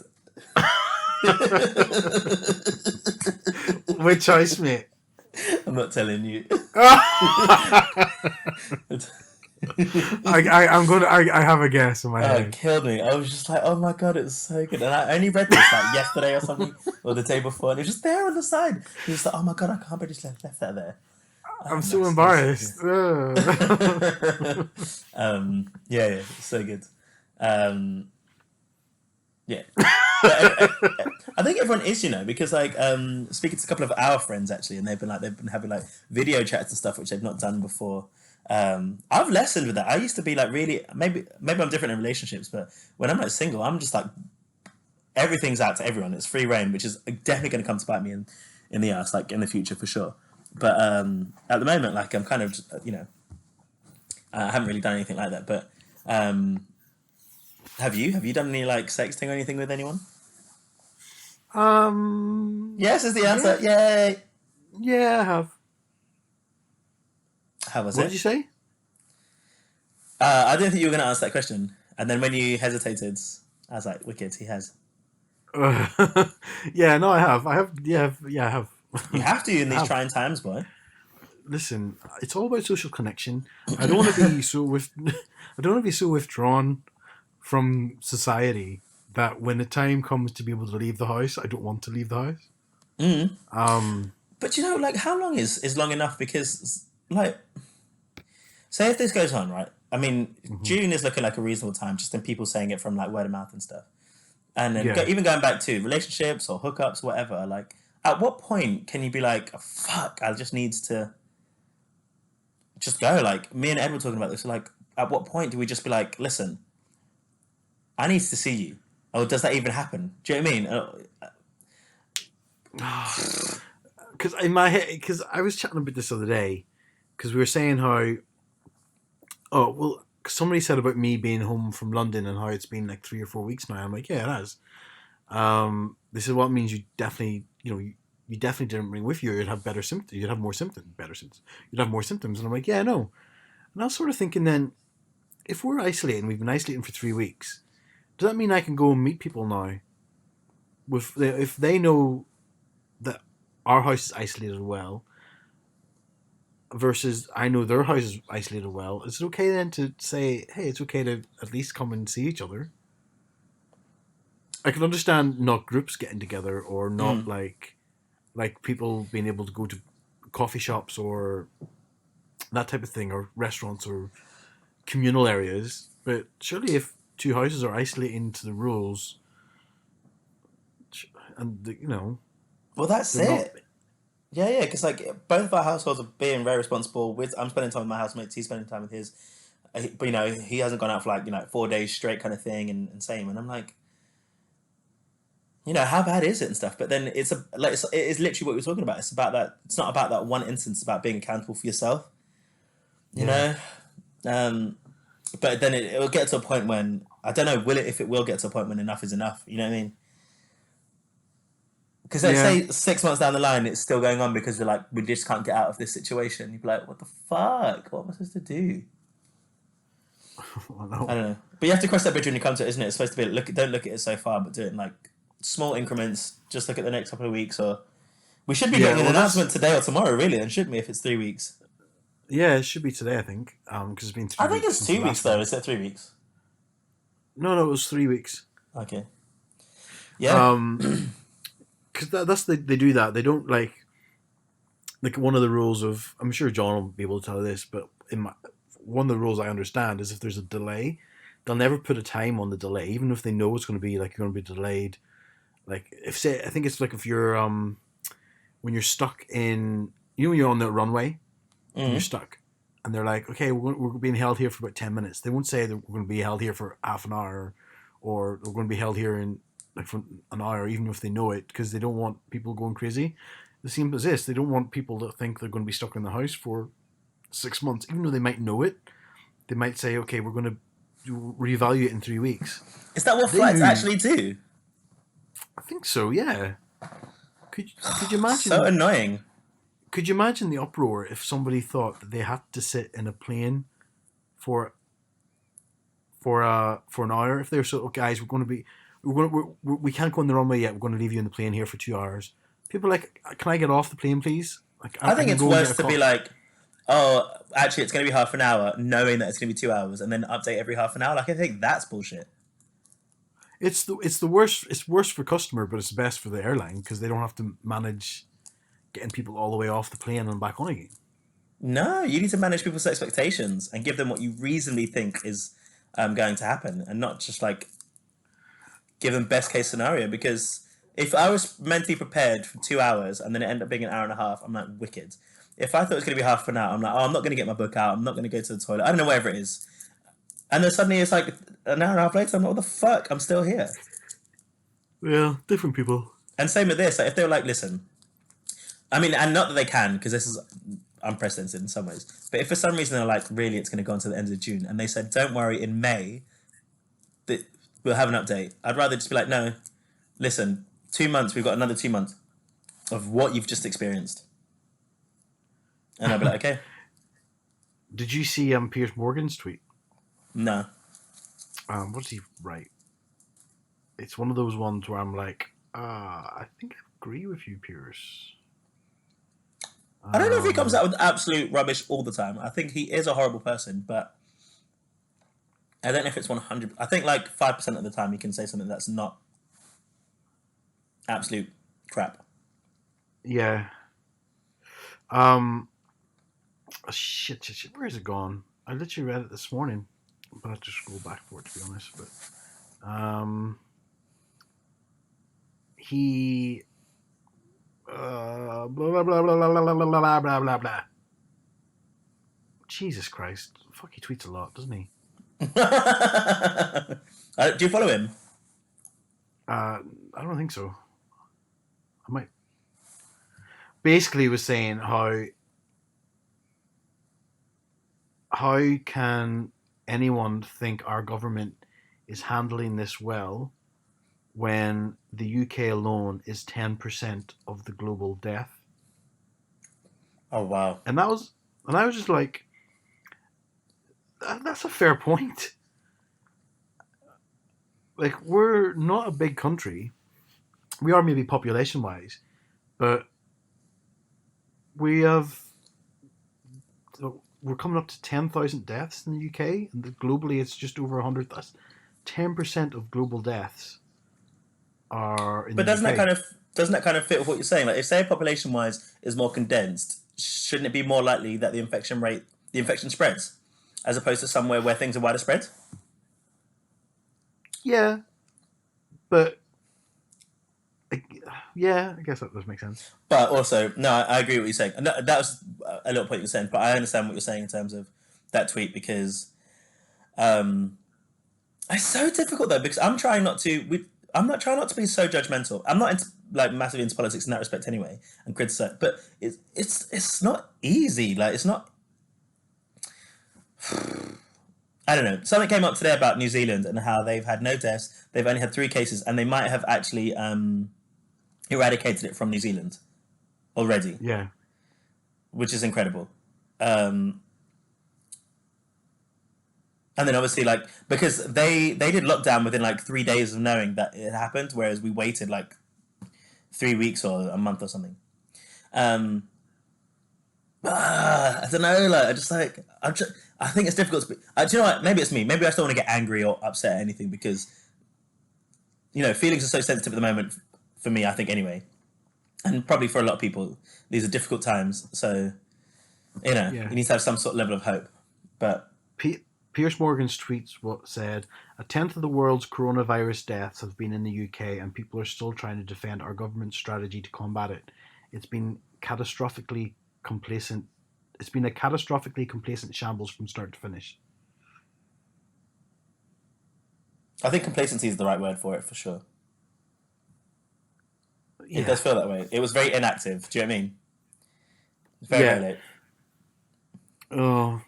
Which choice, mate? I'm not telling you. I have a guess in my Oh, it head. killed me. I was just like, oh my God, it's so good. And I only read this like yesterday or something, or the day before, and it was just there on the side. He was like, oh my God, I can't believe just left that there. I'm Oh, so that's embarrassed. so good. Yeah, so good. Yeah. But I think everyone is, because like speaking to a couple of our friends actually, and they've been having like video chats and stuff which they've not done before. I've lessened with that. I used to be like really maybe I'm different in relationships, but when I'm like single, I'm just like everything's out to everyone. It's free reign, which is definitely going to come to bite me in the ass, like in the future for sure. But at the moment, like I'm kind of I haven't really done anything like that. But have you done any like sexting or anything with anyone? Yes is the answer. Yeah, Yay! yeah, I have. How was What it? did you say? I didn't think you were going to ask that question, and then when you hesitated, I was like, "Wicked, he has." Yeah, no, I have. I have. Yeah, I have. You have to in I these have. trying times, boy. Listen, it's all about social connection. I don't want to be I don't want to be so withdrawn from society that when the time comes to be able to leave the house, I don't want to leave the house. Mm. Um, But like, how long is long enough? Because like, say if this goes on, right? I mean, mhm. June is looking like a reasonable time, just in people saying it from like word of mouth and stuff. And then Yeah. even going back to relationships or hookups, whatever. Like, at what point can you be like, "Fuck, I just needs to just go"? Like, me and Ed were talking about this. Like, at what point do we just be like, "Listen, I need to see you," or does that even happen? Do you know what I mean? Because in my head, because I was chatting about this the other day, because we were saying how, oh well, somebody said about me being home from London and how it's been like 3 or 4 weeks now. I'm like, yeah, it has. This is what means you definitely, you definitely didn't bring with you. You'd have better symptoms. You'd have more symptoms. Better symptoms. You'd have more symptoms. And I'm like, yeah, no. And I was sort of thinking then, if we're isolating, we've been isolating for 3 weeks. Does that mean I can go and meet people now? If they know that our house is isolated well, versus I know their house is isolated well, is it okay then to say, hey, it's okay to at least come and see each other? I can understand not groups getting together or not Mm. like people being able to go to coffee shops or that type of thing, or restaurants or communal areas. But surely, if two houses are isolating to the rules, and Well, that's they're not. it. Yeah, because like both of our households are being very responsible. I'm spending time with my housemates. He's spending time with his. But he hasn't gone out for like 4 days straight kind of thing, and same. And I'm like, how bad is it and stuff? But then it is literally what we were talking about. It's about that. It's not about that one instance. It's about being accountable for yourself. You Yeah, know. Um, but then it will get to a point when I don't know. If it will get to a point when enough is enough? You know what I mean? Because let's yeah. say 6 months down the line, it's still going on because we're like, we just can't get out of this situation. You'd be like, what the fuck? What am I supposed to do? I I know. don't know. But you have to cross that bridge when you come to it, isn't it? It's supposed to be don't look at it so far, but do it in like small increments. Just look at the next couple of weeks, or we should be Yeah, getting an well, announcement today or tomorrow, really, and shouldn't we? If it's 3 weeks, it should be today, I think, because it's been I three think weeks it's since the 2 weeks last though. one. Is it 3 weeks? No, it was 3 weeks. Okay. Yeah. Um, because they do that. They don't like one of the rules of. I'm sure John will be able to tell you this, but one of the rules I understand is if there's a delay, they'll never put a time on the delay, even if they know it's going to be like you're going to be delayed. Like if say I think it's like if you're when you're stuck in when you're on the runway and you're Mm. stuck, and they're like, okay, we're being held here for about 10 minutes. They won't say that we're going to be held here for half an hour, or we're going to be held here in like for an hour, even if they know it, because they don't want people going crazy. The same as this, they don't want people to think they're going to be stuck in the house for 6 months, even though they might know it. They might say, okay, we're going to reevaluate in 3 weeks. Is that what They flights knew. actually do? I think so. Yeah. Could you So imagine? annoying. Could you imagine the uproar if somebody thought that they had to sit in a plane for for an hour? If they were so, oh, guys, we can't go on the runway yet. We're going to leave you in the plane here for 2 hours. People are like, can I get off the plane, please? Like, I I think can it's go and get worse a to be coffee. like, oh, actually, it's going to be half an hour, knowing that it's going to be 2 hours, and then update every half an hour. Like, I think that's bullshit. It's the worst. It's worse for customer, but it's best for the airline because they don't have to manage getting people all the way off the plane and back on again. No, you need to manage people's expectations and give them what you reasonably think is going to happen, and not just like give them best case scenario. Because if I was mentally prepared for 2 hours and then it ended up being an hour and a half, I'm like wicked. If I thought it was going to be half an hour, I'm like, oh, I'm not going to get my book out. I'm not going to go to the toilet. I don't know, wherever it is. And then suddenly it's like an hour and a half later, I'm like, what the fuck? I'm still here. Yeah, different people. And same with this. Like, if they were like, listen, I mean, and not that they can, because this is unprecedented in some ways. But if for some reason they're like, really, it's going to go on to the end of June, and they said, don't worry, in May, that we'll have an update. I'd rather just be like, no, listen, 2 months, we've got another 2 months of what you've just experienced. And I'd be like, okay. Did you see Piers Morgan's tweet? No. What does he write? It's one of those ones where I'm like, I think I agree with you, Piers. I don't know if he comes out with absolute rubbish all the time. I think he is a horrible person, but I don't know if it's 100. I think like 5% of the time he can say something that's not absolute crap. Yeah. Shit. Where is it gone? I literally read it this morning, but I have to scroll back for it to be honest. But he blah blah blah blah blah blah blah blah blah blah. Jesus Christ! Fuck, he tweets a lot, doesn't he? Do you follow him? I don't think so. I might. Basically, he was saying how can anyone think our government is handling this well when the UK alone is 10% of the global death? Oh wow! And I was just like, that's a fair point. Like, we're not a big country. We are maybe population wise, but we're coming up to 10,000 deaths in the UK, and globally it's just over 100. That's 10% of global deaths are in But the doesn't UK. that kind of fit with what you're saying? Like, if say population wise is more condensed, shouldn't it be more likely that the infection spreads, as opposed to somewhere where things are wider spread? Yeah, but yeah, I guess that does make sense. But also, no, I agree with what you're saying. And that was a little point you were saying, but I understand what you're saying in terms of that tweet because it's so difficult though because I'm trying not to. I'm not trying not to be so judgmental. I'm not like massively into politics in that respect anyway, and criticize. But it's not easy. Like it's not. I don't know. Something came up today about New Zealand and how they've had no deaths. They've only had 3 cases, and they might have actually eradicated it from New Zealand already. Yeah, which is incredible. And then obviously, like, because they did lockdown within like 3 days of knowing that it happened, whereas we waited like 3 weeks or a month or something. I don't know. Like, I think it's difficult to be. Do you know what? Maybe it's me. Maybe I still want to get angry or upset at anything because, feelings are so sensitive at the moment for me. I think anyway, and probably for a lot of people, these are difficult times. So, you need to have some sort of level of hope. But Piers Morgan's tweets said, a tenth of the world's coronavirus deaths have been in the UK and people are still trying to defend our government's strategy to combat it. It's been catastrophically complacent. It's been a catastrophically complacent shambles from start to finish. I think complacency is the right word for it, for sure. Yeah. It does feel that way. It was very inactive. Do you know what I mean? Very late. Oh,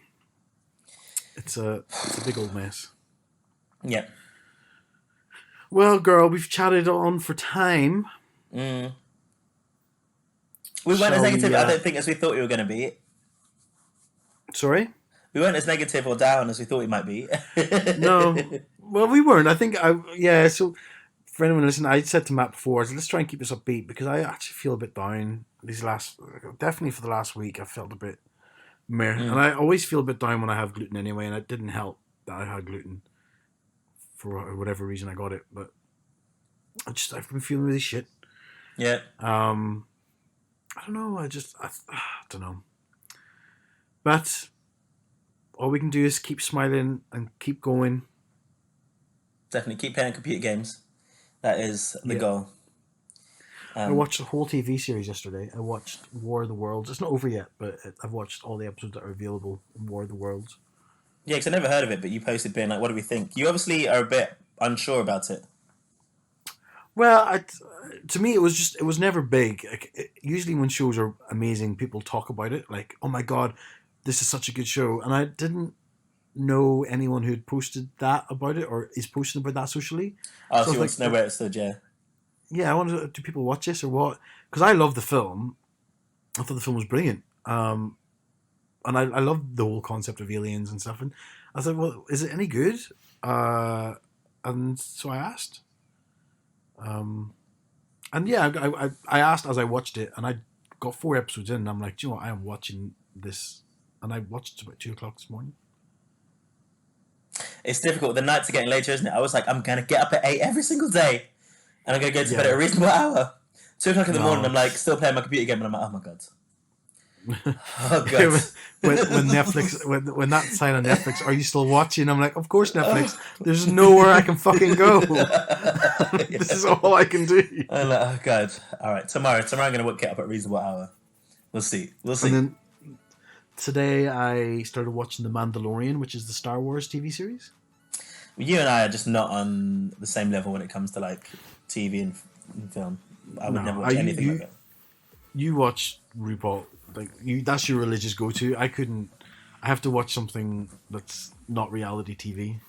it's a big old mess. Yeah. Well, girl, we've chatted on for time. We weren't as Shall negative, we, I don't think, as we thought we were going to be. Sorry? We weren't as negative or down as we thought we might be. No. Well, we weren't. I think, so for anyone listening, I said to Matt before, I said, let's try and keep this upbeat because I actually feel a bit down definitely for the last week, I felt a bit meh. And I always feel a bit down when I have gluten anyway, and it didn't help that I had gluten for whatever reason I got it, but I've been feeling really shit. Yeah. I don't know. I don't know. But all we can do is keep smiling and keep going. Definitely keep playing computer games. That is the goal. I watched the whole TV series yesterday. I watched War of the Worlds. It's not over yet, but I've watched all the episodes that are available in War of the Worlds. Yeah, because I never heard of it, but you posted being like, what do we think? You obviously are a bit unsure about it. Well, to me, it was never big. Usually when shows are amazing, people talk about it. Like, oh my God, this is such a good show. And I didn't know anyone who'd posted that about it or is posting about that socially. Oh, so you want to know where it stood, yeah. Yeah, I wanted to, do people watch this or what? Because I love the film. I thought the film was brilliant. And I loved the whole concept of aliens and stuff. And I thought, well, is it any good? And so I asked. And yeah, I asked as I watched it, and I got 4 episodes in, and I'm like, do you know what? I am watching this. And I watched it about 2 o'clock this morning. It's difficult. The nights are getting later, isn't it? I was like, I'm going to get up at 8 every single day. And I'm going to go to bed at a reasonable hour. 2 o'clock in the morning, I'm like, still playing my computer game, and I'm like, oh my God. Oh God. when Netflix, when that sign on Netflix, are you still watching? I'm like, of course, Netflix. There's nowhere I can fucking go. This is all I can do. I'm like, oh God. All right, tomorrow I'm going to get up at a reasonable hour. We'll see. And then today I started watching The Mandalorian, which is the Star Wars TV series. You and I are just not on the same level when it comes to like TV and film. I would never watch anything like that. You watch RuPaul. Like that's your religious go-to. I have to watch something that's not reality TV.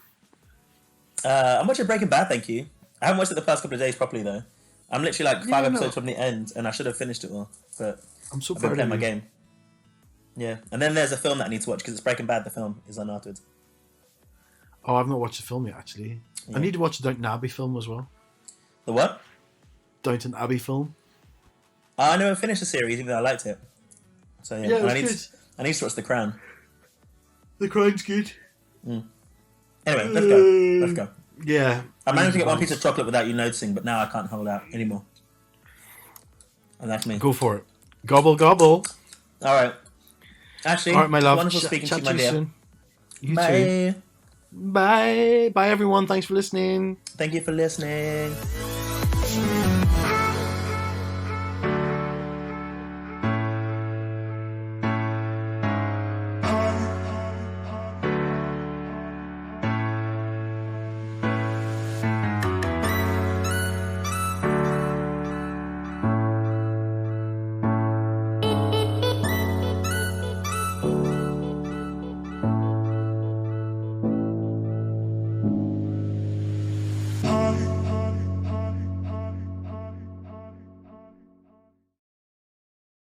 I'm watching Breaking Bad, thank you. I haven't watched it the past couple of days properly though. I'm literally like 5 episodes from the end, and I should have finished it all. But I'm so I've been proud playing of my you. game. Yeah, and then there's a film that I need to watch because it's Breaking Bad. The film is on afterwards. Oh, I've not watched the film yet. Actually, I need to watch the Downton Abbey film as well. The what? Downton Abbey film. I never finished the series, even though I liked it. So yeah, it was good. I need to watch The Crown. The Crown's good. Anyway, let's go. Yeah. I managed to get one piece of chocolate without you noticing, but now I can't hold out anymore. And that's me. Go for it. Gobble, gobble. All right. Ashley, all right, my love. wonderful speaking to you, my dear. Soon. You Bye. too. Bye. Bye, everyone. Thanks for listening. Thank you for listening.